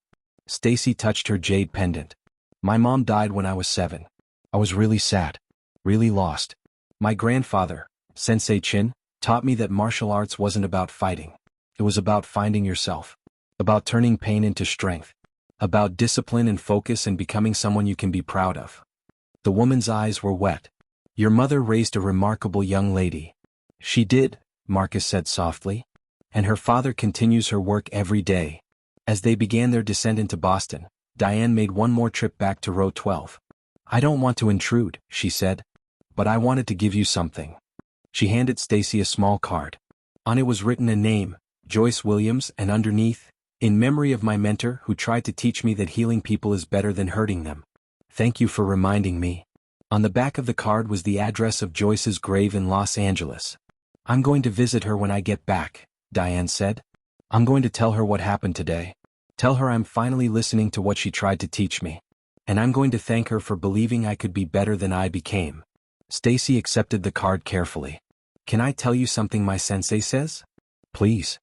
Stacy touched her jade pendant. My mom died when I was 7. I was really sad. Really lost. My grandfather, Sensei Chen, taught me that martial arts wasn't about fighting. It was about finding yourself. About turning pain into strength. About discipline and focus and becoming someone you can be proud of. The woman's eyes were wet. Your mother raised a remarkable young lady. She did, Marcus said softly. And her father continues her work every day. As they began their descent into Boston, Diane made one more trip back to row 12. I don't want to intrude, she said. But I wanted to give you something. She handed Stacy a small card. On it was written a name, Joyce Williams, and underneath, in memory of my mentor who tried to teach me that healing people is better than hurting them. Thank you for reminding me. On the back of the card was the address of Joyce's grave in Los Angeles. "I'm going to visit her when I get back," Diane said. "I'm going to tell her what happened today. Tell her I'm finally listening to what she tried to teach me. And I'm going to thank her for believing I could be better than I became." Stacy accepted the card carefully. "Can I tell you something my sensei says?" "Please."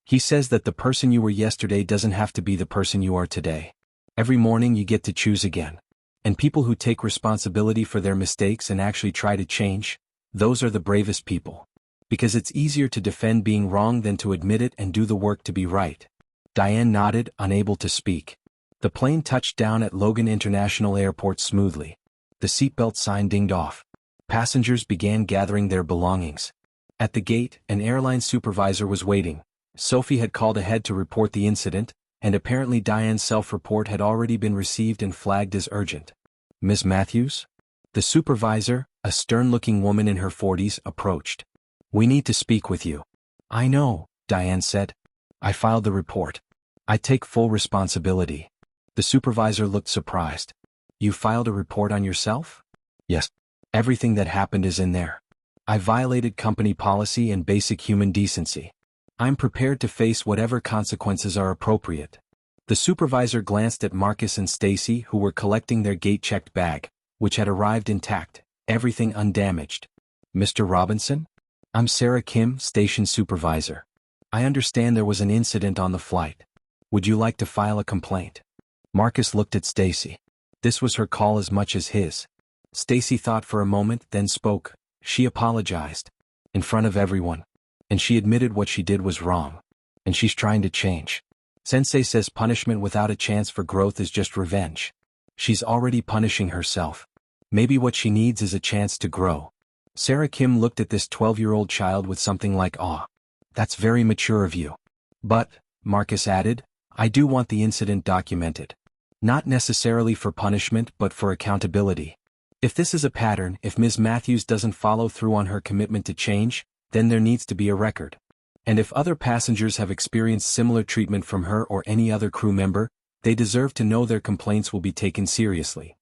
"He says that the person you were yesterday doesn't have to be the person you are today. Every morning you get to choose again. And people who take responsibility for their mistakes and actually try to change, those are the bravest people. Because it's easier to defend being wrong than to admit it and do the work to be right." Diane nodded, unable to speak. The plane touched down at Logan International Airport smoothly. The seatbelt sign dinged off. Passengers began gathering their belongings. At the gate, an airline supervisor was waiting. Sophie had called ahead to report the incident, and apparently Diane's self-report had already been received and flagged as urgent. "Ms. Matthews?" The supervisor, a stern-looking woman in her 40s, approached. "We need to speak with you." "I know," Diane said. "I filed the report. I take full responsibility." The supervisor looked surprised. "You filed a report on yourself?" "Yes. Everything that happened is in there. I violated company policy and basic human decency. I'm prepared to face whatever consequences are appropriate." The supervisor glanced at Marcus and Stacy, who were collecting their gate-checked bag, which had arrived intact, everything undamaged. "Mr. Robinson? I'm Sarah Kim, station supervisor. I understand there was an incident on the flight. Would you like to file a complaint?" Marcus looked at Stacy. This was her call as much as his. Stacy thought for a moment, then spoke. She apologized. In front of everyone. And she admitted what she did was wrong. And she's trying to change. Sensei says punishment without a chance for growth is just revenge. She's already punishing herself. Maybe what she needs is a chance to grow. Sarah Kim looked at this 12-year-old child with something like awe. "That's very mature of you. But," Marcus added, "I do want the incident documented. Not necessarily for punishment but for accountability. If this is a pattern, if Ms. Matthews doesn't follow through on her commitment to change, then there needs to be a record. And if other passengers have experienced similar treatment from her or any other crew member, they deserve to know their complaints will be taken seriously."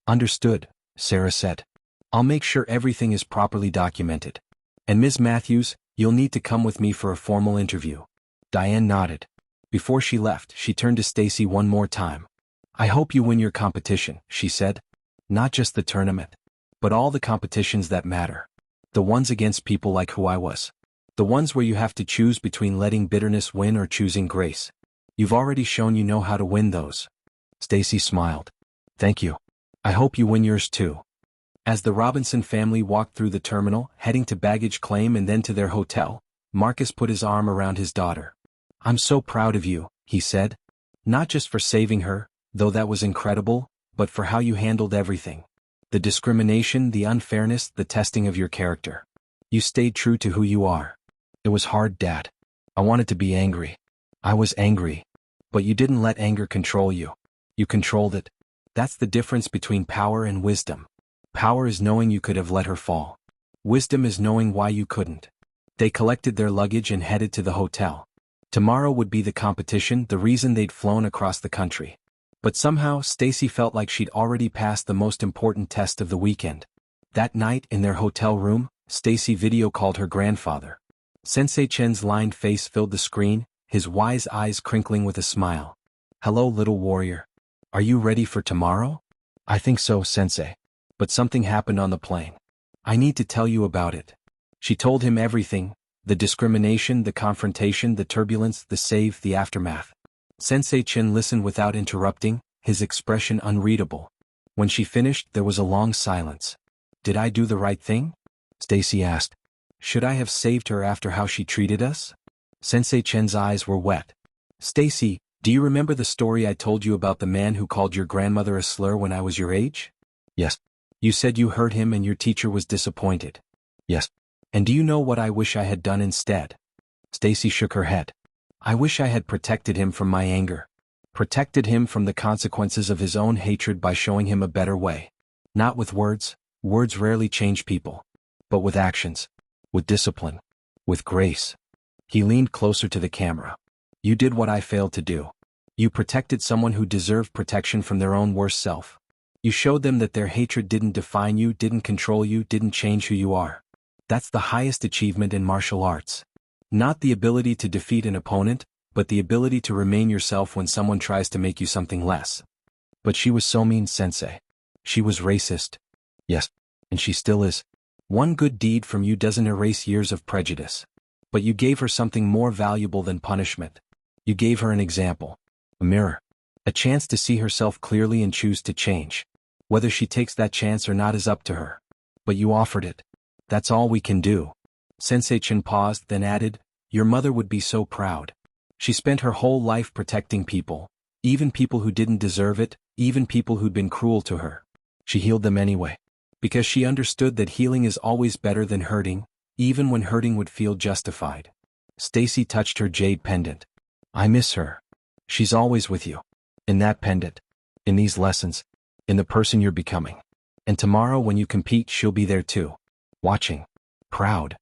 "Understood," Sarah said. "I'll make sure everything is properly documented. And Ms. Matthews, you'll need to come with me for a formal interview." Diane nodded. Before she left, she turned to Stacy one more time. "I hope you win your competition," she said. "Not just the tournament, but all the competitions that matter. The ones against people like who I was. The ones where you have to choose between letting bitterness win or choosing grace. You've already shown you know how to win those." Stacy smiled. "Thank you. I hope you win yours too." As the Robinson family walked through the terminal, heading to baggage claim and then to their hotel, Marcus put his arm around his daughter. "I'm so proud of you," he said. "Not just for saving her, though that was incredible, but for how you handled everything. The discrimination, the unfairness, the testing of your character. You stayed true to who you are. It was hard, Dad. I wanted to be angry. I was angry. But you didn't let anger control you. You controlled it. That's the difference between power and wisdom. Power is knowing you could have let her fall. Wisdom is knowing why you couldn't." They collected their luggage and headed to the hotel. Tomorrow would be the competition, the reason they'd flown across the country. But somehow, Stacy felt like she'd already passed the most important test of the weekend. That night, in their hotel room, Stacy video called her grandfather. Sensei Chen's lined face filled the screen, his wise eyes crinkling with a smile. "Hello, little warrior. Are you ready for tomorrow?" "I think so, Sensei. But something happened on the plane. I need to tell you about it." She told him everything, the discrimination, the confrontation, the turbulence, the save, the aftermath. Sensei Chen listened without interrupting, his expression unreadable. When she finished, there was a long silence. "Did I do the right thing?" Stacy asked. "Should I have saved her after how she treated us?" Sensei Chen's eyes were wet. "Stacy, do you remember the story I told you about the man who called your grandmother a slur when I was your age?" "Yes." "You said you hurt him and your teacher was disappointed." "Yes." "And do you know what I wish I had done instead?" Stacy shook her head. "I wish I had protected him from my anger. Protected him from the consequences of his own hatred by showing him a better way. Not with words, words rarely change people. But with actions. With discipline. With grace." He leaned closer to the camera. "You did what I failed to do. You protected someone who deserved protection from their own worst self. You showed them that their hatred didn't define you, didn't control you, didn't change who you are. That's the highest achievement in martial arts. Not the ability to defeat an opponent, but the ability to remain yourself when someone tries to make you something less. But she was so mean, Sensei. She was racist. Yes, and she still is. One good deed from you doesn't erase years of prejudice. But you gave her something more valuable than punishment. You gave her an example. A mirror. A chance to see herself clearly and choose to change. Whether she takes that chance or not is up to her. But you offered it. That's all we can do. Sensei Chen paused, then added, your mother would be so proud. She spent her whole life protecting people, even people who didn't deserve it, even people who'd been cruel to her. She healed them anyway. Because she understood that healing is always better than hurting, even when hurting would feel justified. Stacy touched her jade pendant. I miss her. She's always with you. In that pendant. In these lessons. In the person you're becoming. And tomorrow when you compete, she'll be there too. Watching. Proud.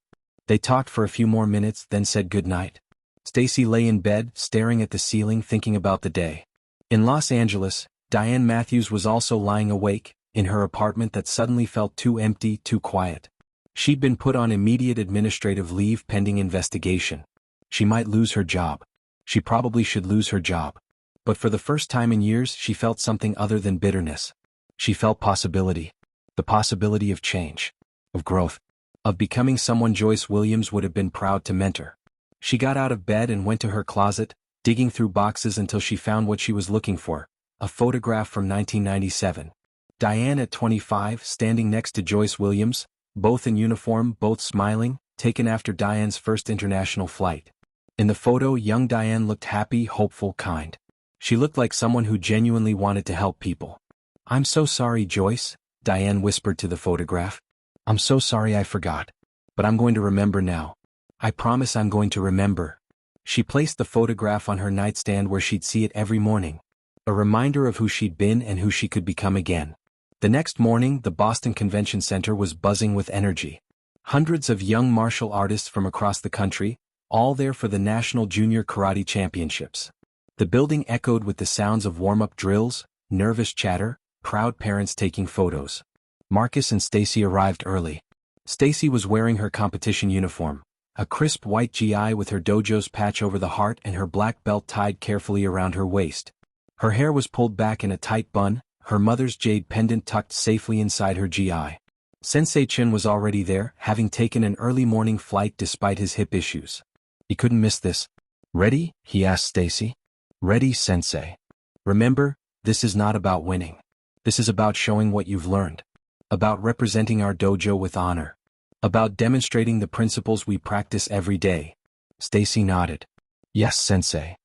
They talked for a few more minutes, then said goodnight. Stacy lay in bed, staring at the ceiling, thinking about the day. In Los Angeles, Diane Matthews was also lying awake, in her apartment that suddenly felt too empty, too quiet. She'd been put on immediate administrative leave pending investigation. She might lose her job. She probably should lose her job. But for the first time in years, she felt something other than bitterness. She felt possibility. The possibility of change. Of growth. Of becoming someone Joyce Williams would have been proud to mentor. She got out of bed and went to her closet, digging through boxes until she found what she was looking for, a photograph from 1997. Diane at 25, standing next to Joyce Williams, both in uniform, both smiling, taken after Diane's first international flight. In the photo, young Diane looked happy, hopeful, kind. She looked like someone who genuinely wanted to help people. I'm so sorry, Joyce, Diane whispered to the photograph. I'm so sorry I forgot. But I'm going to remember now. I promise I'm going to remember. She placed the photograph on her nightstand where she'd see it every morning. A reminder of who she'd been and who she could become again. The next morning, the Boston Convention Center was buzzing with energy. Hundreds of young martial artists from across the country, all there for the National Junior Karate Championships. The building echoed with the sounds of warm-up drills, nervous chatter, proud parents taking photos. Marcus and Stacy arrived early. Stacy was wearing her competition uniform, a crisp white GI with her dojo's patch over the heart and her black belt tied carefully around her waist. Her hair was pulled back in a tight bun, her mother's jade pendant tucked safely inside her GI. Sensei Chen was already there, having taken an early morning flight despite his hip issues. He couldn't miss this. Ready? He asked Stacy. Ready, Sensei. Remember, this is not about winning. This is about showing what you've learned. About representing our dojo with honor. About demonstrating the principles we practice every day. Stacy nodded. Yes, Sensei.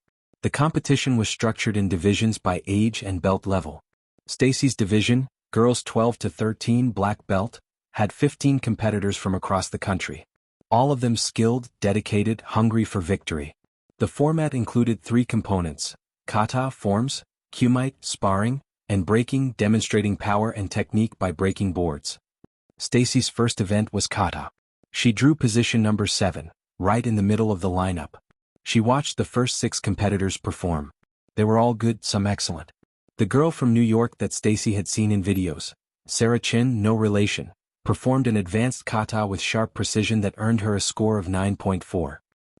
The competition was structured in divisions by age and belt level. Stacy's division, girls 12 to 13 black belt, had 15 competitors from across the country. All of them skilled, dedicated, hungry for victory. The format included 3 components: kata forms, kumite sparring, and breaking, demonstrating power and technique by breaking boards. Stacy's first event was kata. She drew position number 7, right in the middle of the lineup. She watched the first 6 competitors perform. They were all good, some excellent. The girl from New York that Stacy had seen in videos, Sarah Chin, no relation, performed an advanced kata with sharp precision that earned her a score of 9.4.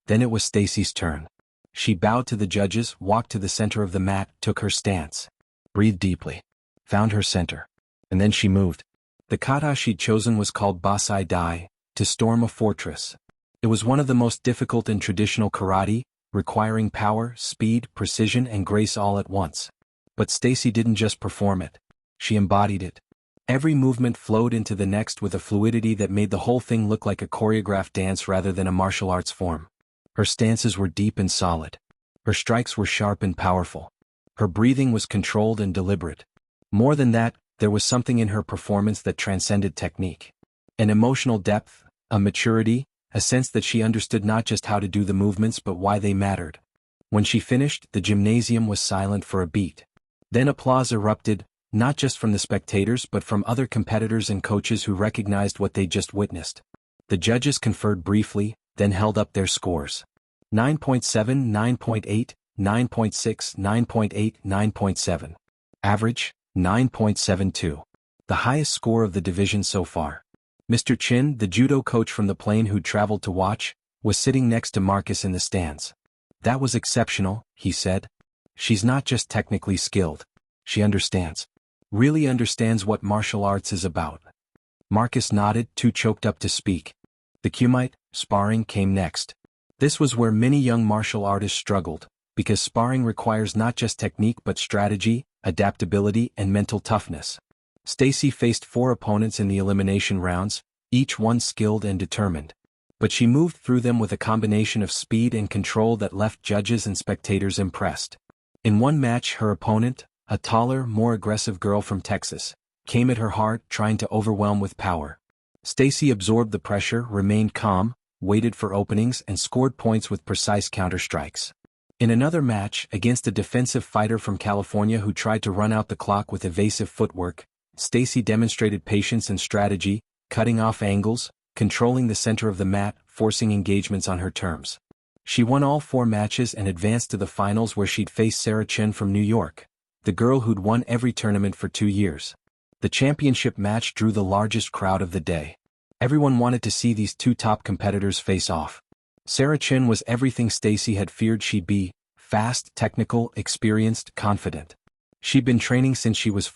Then it was Stacy's turn. She bowed to the judges, walked to the center of the mat, took her stance. Breathed deeply. Found her center. And then she moved. The kata she'd chosen was called Basai Dai, to storm a fortress. It was one of the most difficult in traditional karate, requiring power, speed, precision, and grace all at once. But Stacy didn't just perform it. She embodied it. Every movement flowed into the next with a fluidity that made the whole thing look like a choreographed dance rather than a martial arts form. Her stances were deep and solid. Her strikes were sharp and powerful. Her breathing was controlled and deliberate. More than that, there was something in her performance that transcended technique. An emotional depth, a maturity, a sense that she understood not just how to do the movements but why they mattered. When she finished, the gymnasium was silent for a beat. Then applause erupted, not just from the spectators but from other competitors and coaches who recognized what they'd just witnessed. The judges conferred briefly, then held up their scores. 9.7, 9.8, 9.6, 9.8, 9.7. Average, 9.72. The highest score of the division so far. Mr. Chen, the judo coach from the plane who'd traveled to watch, was sitting next to Marcus in the stands. That was exceptional, he said. She's not just technically skilled. She understands. Really understands what martial arts is about. Marcus nodded, too choked up to speak. The kumite, sparring, came next. This was where many young martial artists struggled, because sparring requires not just technique but strategy, adaptability, and mental toughness. Stacy faced 4 opponents in the elimination rounds, each one skilled and determined. But she moved through them with a combination of speed and control that left judges and spectators impressed. In one match, her opponent, a taller, more aggressive girl from Texas, came at her hard, trying to overwhelm with power. Stacy absorbed the pressure, remained calm, waited for openings, and scored points with precise counter-strikes. In another match, against a defensive fighter from California who tried to run out the clock with evasive footwork, Stacy demonstrated patience and strategy, cutting off angles, controlling the center of the mat, forcing engagements on her terms. She won all 4 matches and advanced to the finals where she'd face Sensei Chen from New York, the girl who'd won every tournament for 2 years. The championship match drew the largest crowd of the day. Everyone wanted to see these 2 top competitors face off. Sensei Chen was everything Stacy had feared she'd be: fast, technical, experienced, confident. She'd been training since she was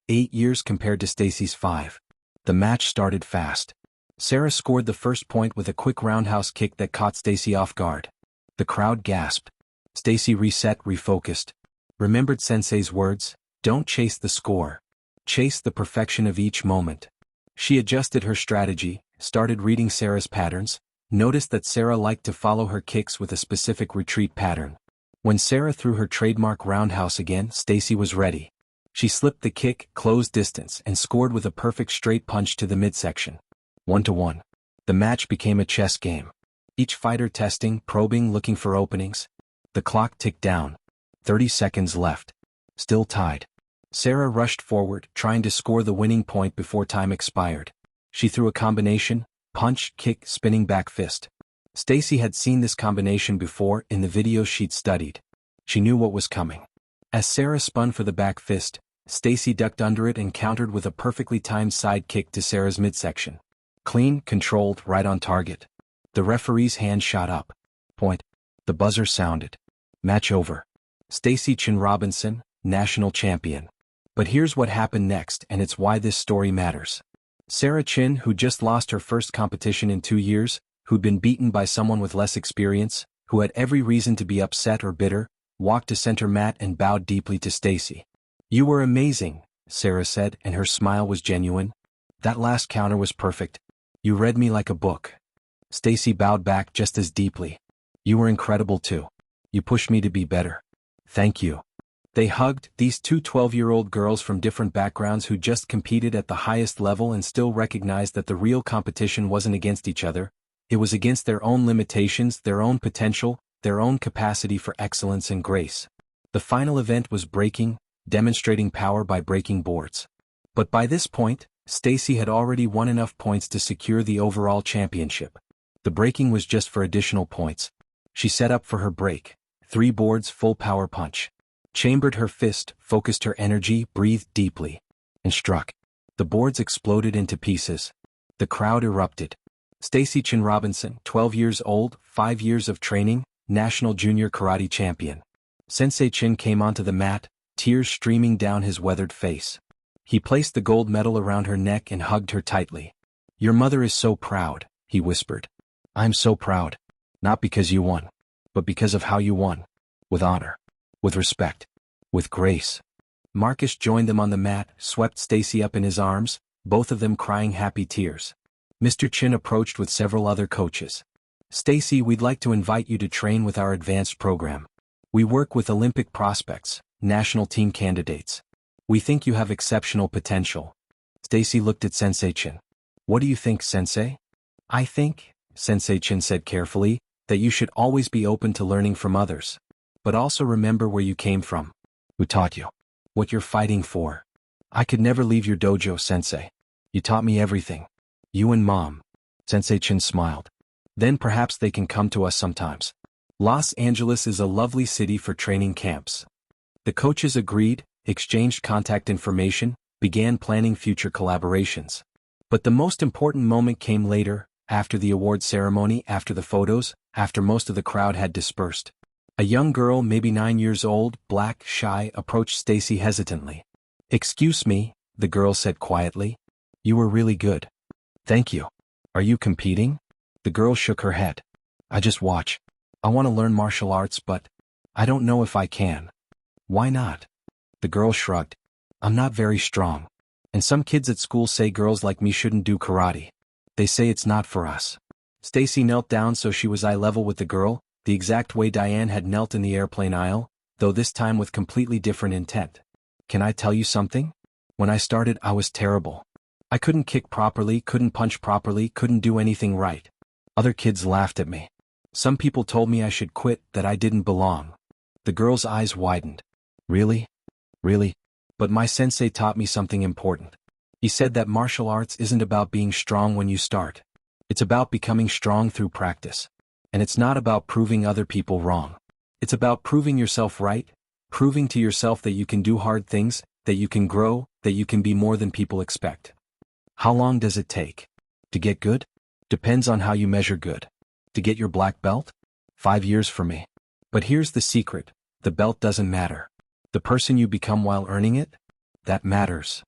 8 years compared to Stacy's 5. The match started fast. Sarah scored the first point with a quick roundhouse kick that caught Stacy off guard. The crowd gasped. Stacy reset, refocused. Remembered Sensei's words, "Don't chase the score. Chase the perfection of each moment." She adjusted her strategy, started reading Sarah's patterns, noticed that Sarah liked to follow her kicks with a specific retreat pattern. When Sarah threw her trademark roundhouse again, Stacy was ready. She slipped the kick, closed distance, and scored with a perfect straight punch to the midsection. 1-1. The match became a chess game. Each fighter testing, probing, looking for openings. The clock ticked down. 30 seconds left. Still tied. Sarah rushed forward, trying to score the winning point before time expired. She threw a combination: punch, kick, spinning back fist. Stacy had seen this combination before in the videos she'd studied. She knew what was coming. As Sarah spun for the back fist, Stacy ducked under it and countered with a perfectly timed side kick to Sarah's midsection. Clean, controlled, right on target. The referee's hand shot up. Point. The buzzer sounded. Match over. Stacy Chen-Robinson, national champion. But here's what happened next, and it's why this story matters. Sensei Chen, who just lost her first competition in 2 years, who'd been beaten by someone with less experience, who had every reason to be upset or bitter, walked to center mat and bowed deeply to Stacy. "You were amazing," Sarah said, and her smile was genuine. "That last counter was perfect. You read me like a book." Stacy bowed back just as deeply. "You were incredible too. You pushed me to be better. Thank you." They hugged, these 2 12-year-old girls from different backgrounds who just competed at the highest level and still recognized that the real competition wasn't against each other. It was against their own limitations, their own potential, their own capacity for excellence and grace. The final event was breaking, demonstrating power by breaking boards. But by this point, Stacy had already won enough points to secure the overall championship. The breaking was just for additional points. She set up for her break. 3 boards, full power punch. Chambered her fist, focused her energy, breathed deeply, and struck. The boards exploded into pieces. The crowd erupted. Stacy Chen-Robinson, 12 years old, 5 years of training, national junior karate champion. Sensei Chen came onto the mat, tears streaming down his weathered face. He placed the gold medal around her neck and hugged her tightly. "Your mother is so proud," he whispered. "I'm so proud. Not because you won, but because of how you won. With honor. With respect. With grace." Marcus joined them on the mat, swept Stacy up in his arms, both of them crying happy tears. Mr. Chen approached with several other coaches. "Stacy, we'd like to invite you to train with our advanced program. We work with Olympic prospects, national team candidates. We think you have exceptional potential." Stacy looked at Sensei Chen. "What do you think, Sensei?" "I think," Sensei Chen said carefully, "that you should always be open to learning from others. But also remember where you came from. Who taught you? What you're fighting for. I could never leave your dojo, Sensei. You taught me everything. You and Mom." Sensei Chen smiled. "Then perhaps they can come to us sometimes. Los Angeles is a lovely city for training camps." The coaches agreed, exchanged contact information, began planning future collaborations. But the most important moment came later, after the award ceremony, after the photos, after most of the crowd had dispersed. A young girl, maybe 9 years old, black, shy, approached Stacy hesitantly. "Excuse me," the girl said quietly. "You were really good." "Thank you. Are you competing?" The girl shook her head. "I just watch. I want to learn martial arts, but I don't know if I can." "Why not?" The girl shrugged. "I'm not very strong. And some kids at school say girls like me shouldn't do karate. They say it's not for us." Stacy knelt down so she was eye level with the girl, the exact way Diane had knelt in the airplane aisle, though this time with completely different intent. "Can I tell you something? When I started, I was terrible. I couldn't kick properly, couldn't punch properly, couldn't do anything right. Other kids laughed at me. Some people told me I should quit, that I didn't belong." The girl's eyes widened. "Really? Really? But my sensei taught me something important. He said that martial arts isn't about being strong when you start. It's about becoming strong through practice. And it's not about proving other people wrong. It's about proving yourself right, proving to yourself that you can do hard things, that you can grow, that you can be more than people expect." "How long does it take to get good?" "Depends on how you measure good. To get your black belt? 5 years for me. But here's the secret, the belt doesn't matter. The person you become while earning it? That matters."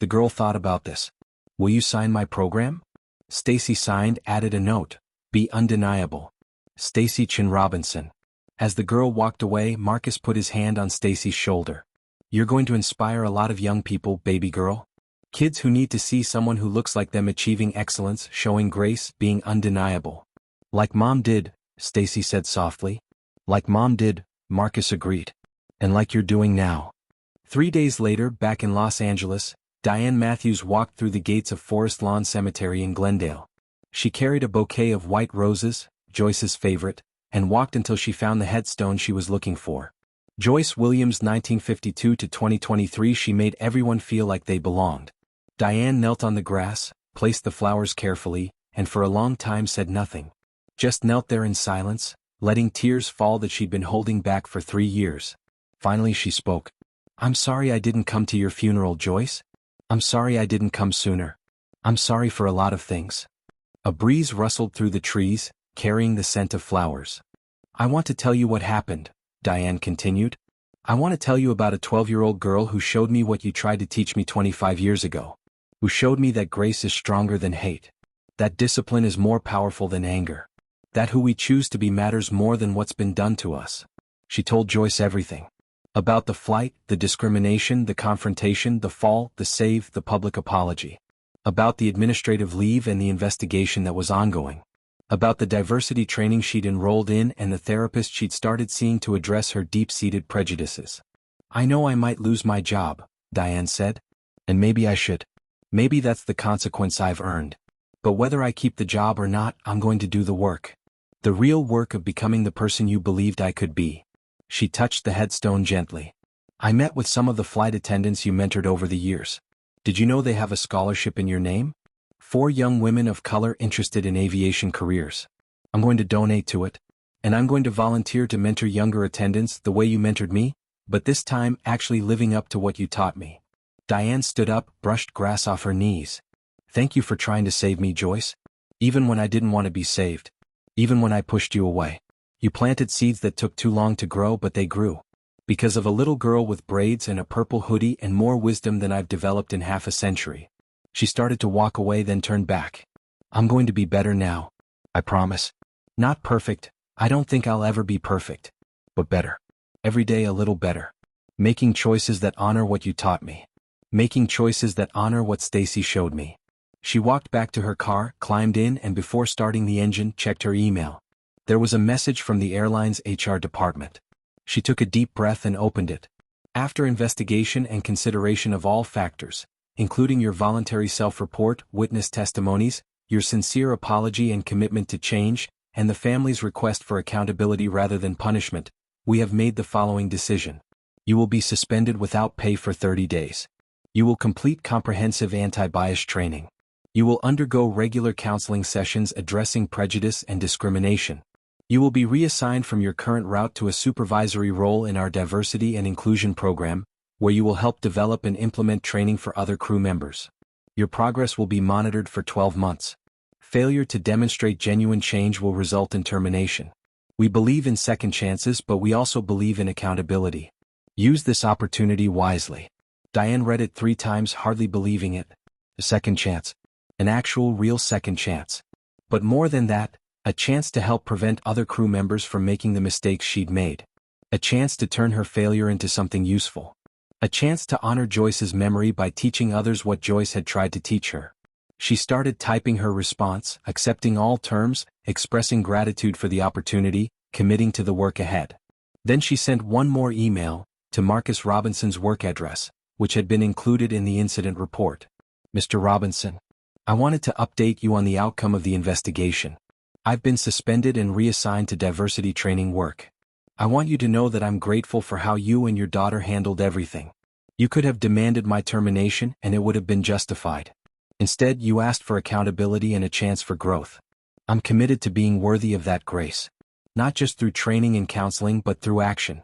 The girl thought about this. "Will you sign my program?" Stacy signed, added a note. "Be undeniable. Stacy Chen-Robinson." As the girl walked away, Marcus put his hand on Stacy's shoulder. "You're going to inspire a lot of young people, baby girl. Kids who need to see someone who looks like them achieving excellence, showing grace, being undeniable." "Like Mom did," Stacy said softly. "Like Mom did," Marcus agreed. "And like you're doing now." 3 days later, back in Los Angeles, Diane Matthews walked through the gates of Forest Lawn Cemetery in Glendale. She carried a bouquet of white roses, Joyce's favorite, and walked until she found the headstone she was looking for. Joyce Williams, 1952 to 2023. She made everyone feel like they belonged. Diane knelt on the grass, placed the flowers carefully, and for a long time said nothing. Just knelt there in silence, letting tears fall that she'd been holding back for 3 years. Finally she spoke. "I'm sorry I didn't come to your funeral, Joyce. I'm sorry I didn't come sooner. I'm sorry for a lot of things." A breeze rustled through the trees, carrying the scent of flowers. "I want to tell you what happened," Diane continued. "I want to tell you about a 12-year-old girl who showed me what you tried to teach me 25 years ago. Who showed me that grace is stronger than hate. That discipline is more powerful than anger. That who we choose to be matters more than what's been done to us." She told Joyce everything. About the flight, the discrimination, the confrontation, the fall, the save, the public apology. About the administrative leave and the investigation that was ongoing. About the diversity training she'd enrolled in and the therapist she'd started seeing to address her deep-seated prejudices. "I know I might lose my job," Diane said. "And maybe I should. Maybe that's the consequence I've earned. But whether I keep the job or not, I'm going to do the work. The real work of becoming the person you believed I could be." She touched the headstone gently. "I met with some of the flight attendants you mentored over the years. Did you know they have a scholarship in your name? 4 young women of color interested in aviation careers. I'm going to donate to it. And I'm going to volunteer to mentor younger attendants the way you mentored me, but this time actually living up to what you taught me." Diane stood up, brushed grass off her knees. "Thank you for trying to save me, Joyce. Even when I didn't want to be saved. Even when I pushed you away. You planted seeds that took too long to grow, but they grew. Because of a little girl with braids and a purple hoodie and more wisdom than I've developed in half a century." She started to walk away, then turned back. "I'm going to be better now. I promise. Not perfect, I don't think I'll ever be perfect. But better. Every day a little better. Making choices that honor what you taught me. Making choices that honor what Stacy showed me." She walked back to her car, climbed in, and before starting the engine, checked her email. There was a message from the airline's HR department. She took a deep breath and opened it. "After investigation and consideration of all factors, including your voluntary self-report, witness testimonies, your sincere apology and commitment to change, and the family's request for accountability rather than punishment, we have made the following decision. You will be suspended without pay for 30 days. You will complete comprehensive anti-bias training. You will undergo regular counseling sessions addressing prejudice and discrimination. You will be reassigned from your current route to a supervisory role in our diversity and inclusion program, where you will help develop and implement training for other crew members. Your progress will be monitored for 12 months. Failure to demonstrate genuine change will result in termination. We believe in second chances, but we also believe in accountability. Use this opportunity wisely. Diane read it 3 times, hardly believing it. A second chance. An actual, real second chance. But more than that, a chance to help prevent other crew members from making the mistakes she'd made. A chance to turn her failure into something useful. A chance to honor Joyce's memory by teaching others what Joyce had tried to teach her. She started typing her response, accepting all terms, expressing gratitude for the opportunity, committing to the work ahead. Then she sent one more email, to Marcus Robinson's work address, which had been included in the incident report. Mr. Robinson, I wanted to update you on the outcome of the investigation. I've been suspended and reassigned to diversity training work. I want you to know that I'm grateful for how you and your daughter handled everything. You could have demanded my termination and it would have been justified. Instead, you asked for accountability and a chance for growth. I'm committed to being worthy of that grace. Not just through training and counseling, but through action.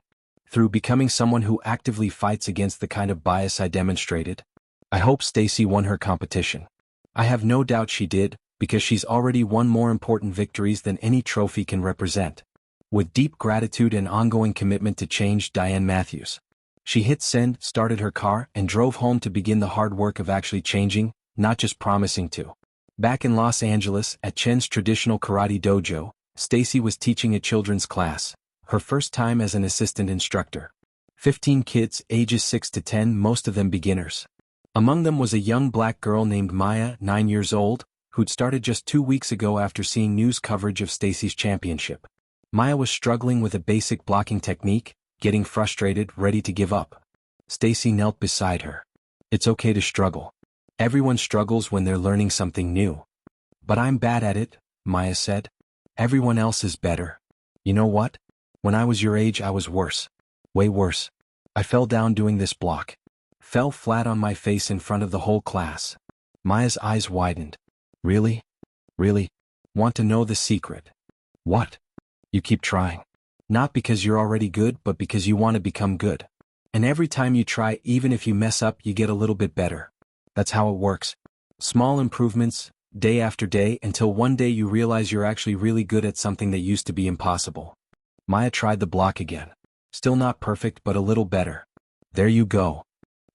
Through becoming someone who actively fights against the kind of bias I demonstrated. I hope Stacy won her competition. I have no doubt she did, because she's already won more important victories than any trophy can represent. With deep gratitude and ongoing commitment to change, Diane Matthews. She hit send, started her car, and drove home to begin the hard work of actually changing, not just promising to. Back in Los Angeles, at Chen's traditional karate dojo, Stacy was teaching a children's class, her first time as an assistant instructor. 15 kids, ages 6 to 10, most of them beginners. Among them was a young black girl named Maya, 9 years old, who'd started just 2 weeks ago after seeing news coverage of Stacy's championship. Maya was struggling with a basic blocking technique, getting frustrated, ready to give up. Stacy knelt beside her. It's okay to struggle. Everyone struggles when they're learning something new. But I'm bad at it, Maya said. Everyone else is better. You know what? When I was your age, I was worse. Way worse. I fell down doing this block. Fell flat on my face in front of the whole class. Maya's eyes widened. Really? Really? Want to know the secret? What? You keep trying. Not because you're already good, but because you want to become good. And every time you try, even if you mess up, you get a little bit better. That's how it works. Small improvements, day after day, until one day you realize you're actually really good at something that used to be impossible. Maya tried the block again. Still not perfect, but a little better. There you go.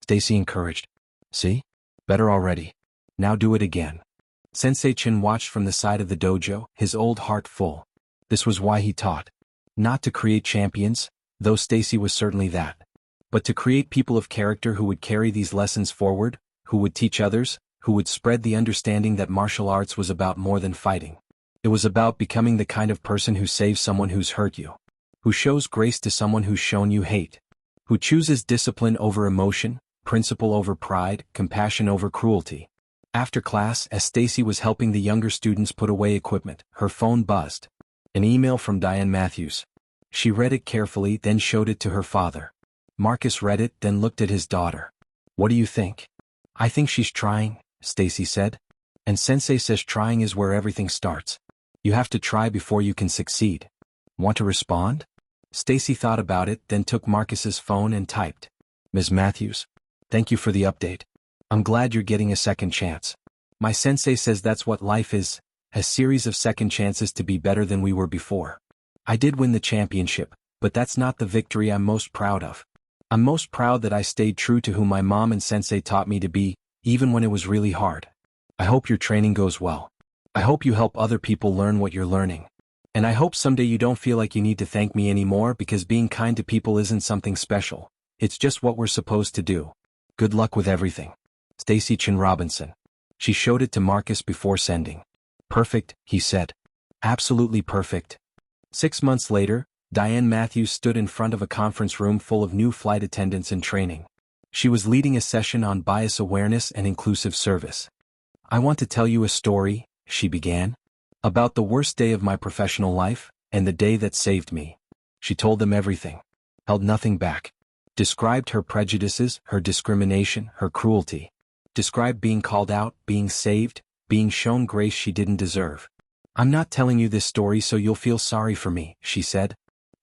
Stacy encouraged. See? Better already. Now do it again. Sensei Chen watched from the side of the dojo, his old heart full. This was why he taught. Not to create champions, though Stacy was certainly that. But to create people of character who would carry these lessons forward, who would teach others, who would spread the understanding that martial arts was about more than fighting. It was about becoming the kind of person who saves someone who's hurt you. Who shows grace to someone who's shown you hate. Who chooses discipline over emotion, principle over pride, compassion over cruelty. After class, as Stacy was helping the younger students put away equipment, her phone buzzed. An email from Diane Matthews. She read it carefully, then showed it to her father. Marcus read it, then looked at his daughter. What do you think? I think she's trying, Stacy said. And Sensei says trying is where everything starts. You have to try before you can succeed. Want to respond? Stacy thought about it, then took Marcus's phone and typed. Ms. Matthews, thank you for the update. I'm glad you're getting a second chance. My sensei says that's what life is, a series of second chances to be better than we were before. I did win the championship, but that's not the victory I'm most proud of. I'm most proud that I stayed true to who my mom and sensei taught me to be, even when it was really hard. I hope your training goes well. I hope you help other people learn what you're learning. And I hope someday you don't feel like you need to thank me anymore, because being kind to people isn't something special. It's just what we're supposed to do. Good luck with everything. Stacy Chen-Robinson. She showed it to Marcus before sending. Perfect, he said. Absolutely perfect. 6 months later, Diane Matthews stood in front of a conference room full of new flight attendants in training. She was leading a session on bias awareness and inclusive service. I want to tell you a story, she began, about the worst day of my professional life, and the day that saved me. She told them everything. Held nothing back. Described her prejudices, her discrimination, her cruelty. Described being called out, being saved, being shown grace she didn't deserve. I'm not telling you this story so you'll feel sorry for me, she said.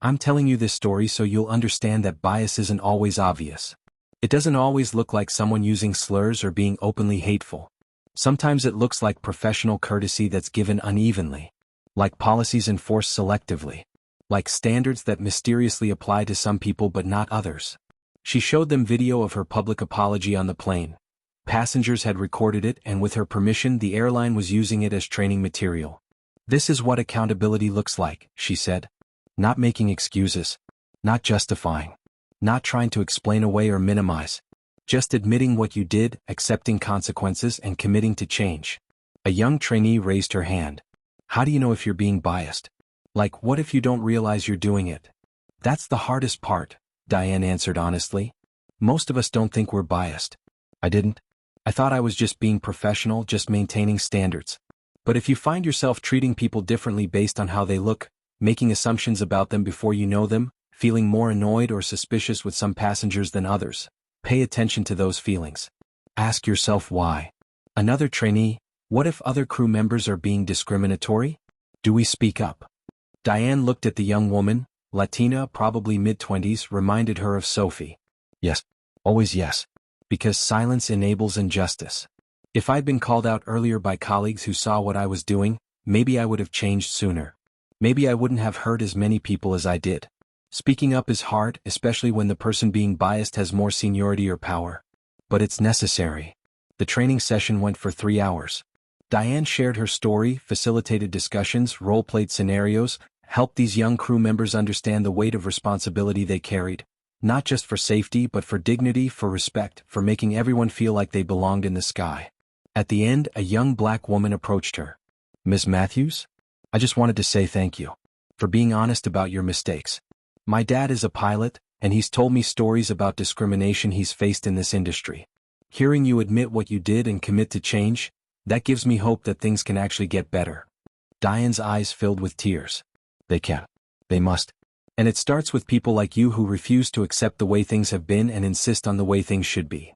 I'm telling you this story so you'll understand that bias isn't always obvious. It doesn't always look like someone using slurs or being openly hateful. Sometimes it looks like professional courtesy that's given unevenly. Like policies enforced selectively. Like standards that mysteriously apply to some people but not others. She showed them video of her public apology on the plane. Passengers had recorded it, and with her permission the airline was using it as training material. "This is what accountability looks like," she said. "Not making excuses. Not justifying. Not trying to explain away or minimize. Just admitting what you did, accepting consequences, and committing to change." A young trainee raised her hand. "How do you know if you're being biased? Like, what if you don't realize you're doing it?" "That's the hardest part," Diane answered honestly. "Most of us don't think we're biased." "I didn't. I thought I was just being professional, just maintaining standards." But if you find yourself treating people differently based on how they look, making assumptions about them before you know them, feeling more annoyed or suspicious with some passengers than others, pay attention to those feelings. Ask yourself why. Another trainee: "What if other crew members are being discriminatory? Do we speak up?" Diane looked at the young woman, Latina, probably mid-20s, reminded her of Sophie. "Yes. Always yes. Because silence enables injustice. If I'd been called out earlier by colleagues who saw what I was doing, maybe I would have changed sooner. Maybe I wouldn't have hurt as many people as I did." Speaking up is hard, especially when the person being biased has more seniority or power. But it's necessary. The training session went for 3 hours. Diane shared her story, facilitated discussions, role-played scenarios, helped these young crew members understand the weight of responsibility they carried. Not just for safety but for dignity, for respect, for making everyone feel like they belonged in the sky. At the end, a young black woman approached her. "Ms. Matthews? I just wanted to say thank you. For being honest about your mistakes. My dad is a pilot, and he's told me stories about discrimination he's faced in this industry. Hearing you admit what you did and commit to change, that gives me hope that things can actually get better." Diane's eyes filled with tears. "They can. They must. And it starts with people like you who refuse to accept the way things have been and insist on the way things should be."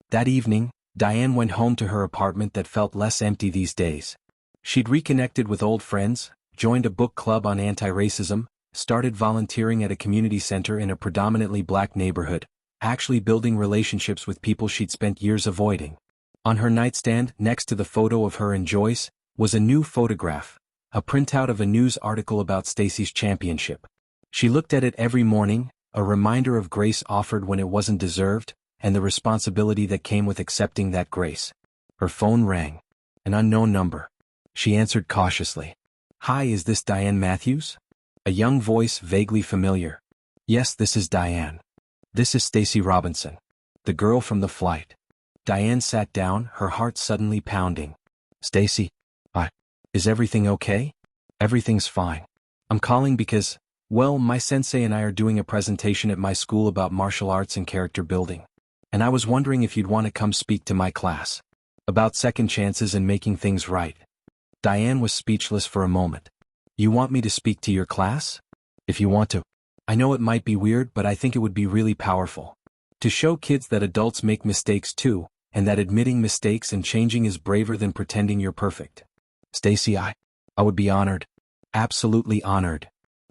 That evening, Diane went home to her apartment that felt less empty these days. She'd reconnected with old friends, joined a book club on anti-racism, started volunteering at a community center in a predominantly black neighborhood, actually building relationships with people she'd spent years avoiding. On her nightstand, next to the photo of her and Joyce, was a new photograph, a printout of a news article about Stacy's championship. She looked at it every morning, a reminder of grace offered when it wasn't deserved, and the responsibility that came with accepting that grace. Her phone rang. An unknown number. She answered cautiously. "Hi, is this Diane Matthews?" A young voice, vaguely familiar. "Yes, this is Diane. This is Stacy Robinson. The girl from the flight." Diane sat down, her heart suddenly pounding. "Stacy, is everything okay?" "Everything's fine. I'm calling because, well, my sensei and I are doing a presentation at my school about martial arts and character building. And I was wondering if you'd want to come speak to my class. About second chances and making things right." Diane was speechless for a moment. "You want me to speak to your class?" "If you want to. I know it might be weird, but I think it would be really powerful. To show kids that adults make mistakes too, and that admitting mistakes and changing is braver than pretending you're perfect." "Stacy, I would be honored. Absolutely honored."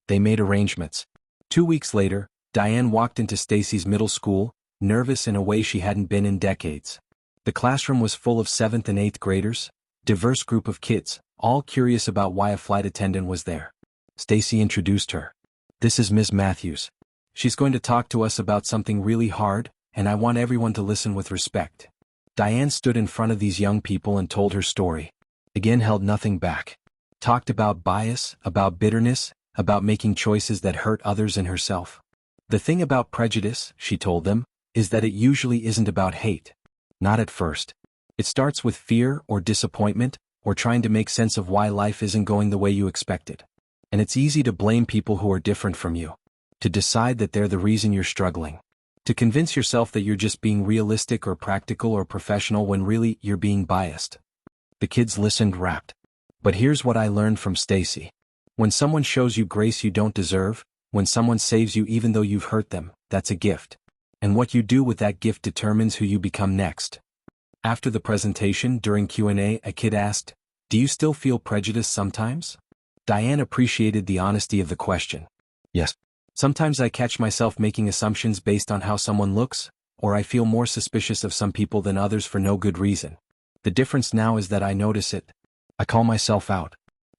They made arrangements. 2 weeks later, Diane walked into Stacy's middle school, nervous in a way she hadn't been in decades. The classroom was full of 7th and 8th graders, diverse group of kids, all curious about why a flight attendant was there. Stacy introduced her. "This is Ms. Matthews. She's going to talk to us about something really hard, and I want everyone to listen with respect." Diane stood in front of these young people and told her story. Again, held nothing back. Talked about bias, about bitterness, about making choices that hurt others and herself. "The thing about prejudice," she told them, "is that it usually isn't about hate. Not at first. It starts with fear or disappointment, or trying to make sense of why life isn't going the way you expected. And it's easy to blame people who are different from you. To decide that they're the reason you're struggling. To convince yourself that you're just being realistic or practical or professional when really you're being biased." The kids listened rapt. "But here's what I learned from Stacy. When someone shows you grace you don't deserve, when someone saves you even though you've hurt them, that's a gift. And what you do with that gift determines who you become next." After the presentation, during Q&A, a kid asked, "Do you still feel prejudice sometimes?" Diane appreciated the honesty of the question. "Yes. Sometimes I catch myself making assumptions based on how someone looks, or I feel more suspicious of some people than others for no good reason. The difference now is that I notice it. I call myself out.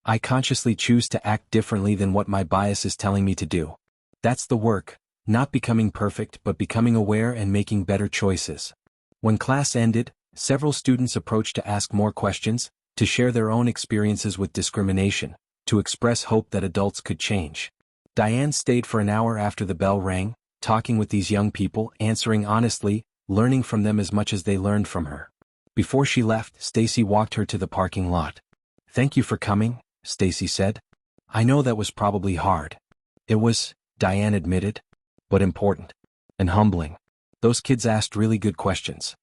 I consciously choose to act differently than what my bias is telling me to do. That's the work, not becoming perfect but becoming aware and making better choices. When class ended, several students approached to ask more questions, to share their own experiences with discrimination, to express hope that adults could change. Diane stayed for an hour after the bell rang, talking with these young people, answering honestly, learning from them as much as they learned from her. Before she left, Stacy walked her to the parking lot. "Thank you for coming," Stacy said. "I know that was probably hard." "It was," Diane admitted, "but important. And humbling. Those kids asked really good questions."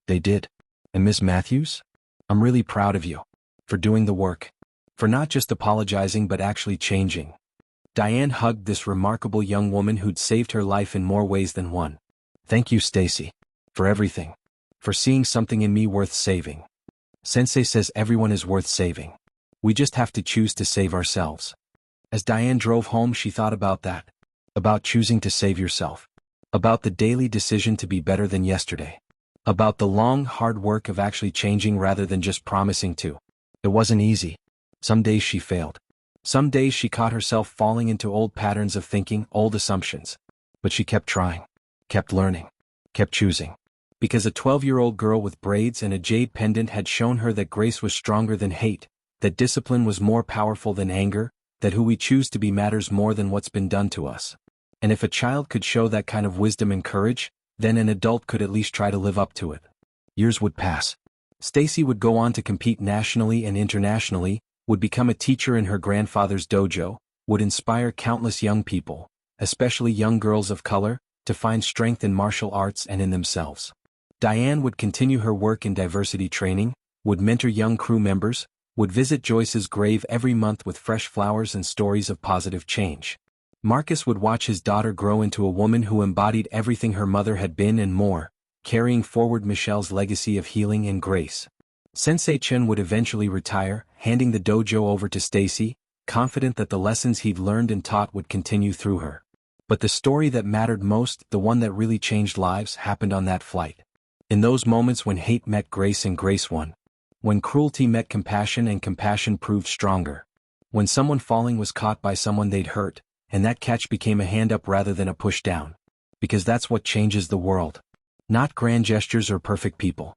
"They did. And Miss Matthews? I'm really proud of you. For doing the work. For not just apologizing but actually changing." Diane hugged this remarkable young woman who'd saved her life in more ways than one. "Thank you, Stacy. For everything. For seeing something in me worth saving. Sensei says everyone is worth saving. We just have to choose to save ourselves." As Diane drove home, she thought about that. About choosing to save yourself. About the daily decision to be better than yesterday. About the long, hard work of actually changing rather than just promising to. It wasn't easy. Some days she failed. Some days she caught herself falling into old patterns of thinking, old assumptions. But she kept trying. Kept learning. Kept choosing. Because a 12-year-old girl with braids and a jade pendant had shown her that grace was stronger than hate, that discipline was more powerful than anger, that who we choose to be matters more than what's been done to us. And if a child could show that kind of wisdom and courage, then an adult could at least try to live up to it. Years would pass. Stacy would go on to compete nationally and internationally, would become a teacher in her grandfather's dojo, would inspire countless young people, especially young girls of color, to find strength in martial arts and in themselves. Diane would continue her work in diversity training, would mentor young crew members, would visit Joyce's grave every month with fresh flowers and stories of positive change. Marcus would watch his daughter grow into a woman who embodied everything her mother had been and more, carrying forward Michelle's legacy of healing and grace. Sensei Chen would eventually retire, handing the dojo over to Stacy, confident that the lessons he'd learned and taught would continue through her. But the story that mattered most, the one that really changed lives, happened on that flight. In those moments when hate met grace and grace won. When cruelty met compassion and compassion proved stronger. When someone falling was caught by someone they'd hurt, and that catch became a hand up rather than a push down. Because that's what changes the world. Not grand gestures or perfect people.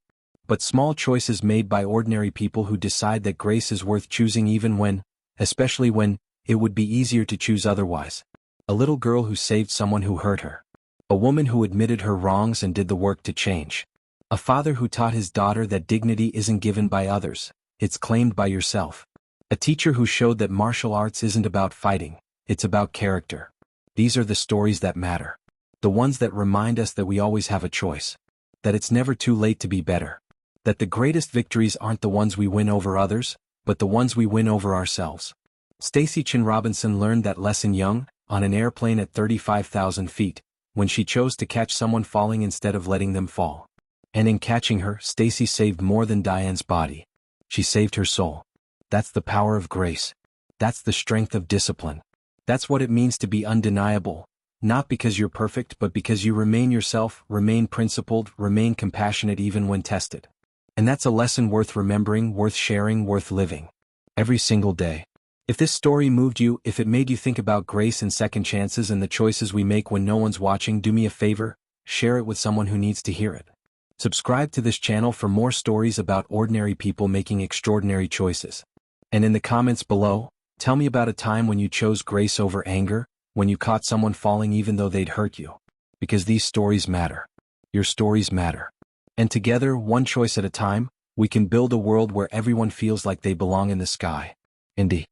But small choices made by ordinary people who decide that grace is worth choosing even when, especially when, it would be easier to choose otherwise. A little girl who saved someone who hurt her. A woman who admitted her wrongs and did the work to change. A father who taught his daughter that dignity isn't given by others, it's claimed by yourself. A teacher who showed that martial arts isn't about fighting, it's about character. These are the stories that matter. The ones that remind us that we always have a choice. That it's never too late to be better. That the greatest victories aren't the ones we win over others, but the ones we win over ourselves. Stacy Chen-Robinson learned that lesson young, on an airplane at 35,000 feet, when she chose to catch someone falling instead of letting them fall. And in catching her, Stacy saved more than Diane's body. She saved her soul. That's the power of grace. That's the strength of discipline. That's what it means to be undeniable, not because you're perfect but because you remain yourself, remain principled, remain compassionate even when tested. And that's a lesson worth remembering, worth sharing, worth living. Every single day. If this story moved you, if it made you think about grace and second chances and the choices we make when no one's watching, do me a favor, share it with someone who needs to hear it. Subscribe to this channel for more stories about ordinary people making extraordinary choices. And in the comments below, tell me about a time when you chose grace over anger, when you caught someone falling even though they'd hurt you. Because these stories matter. Your stories matter. And together, one choice at a time, we can build a world where everyone feels like they belong in the sky. Indeed.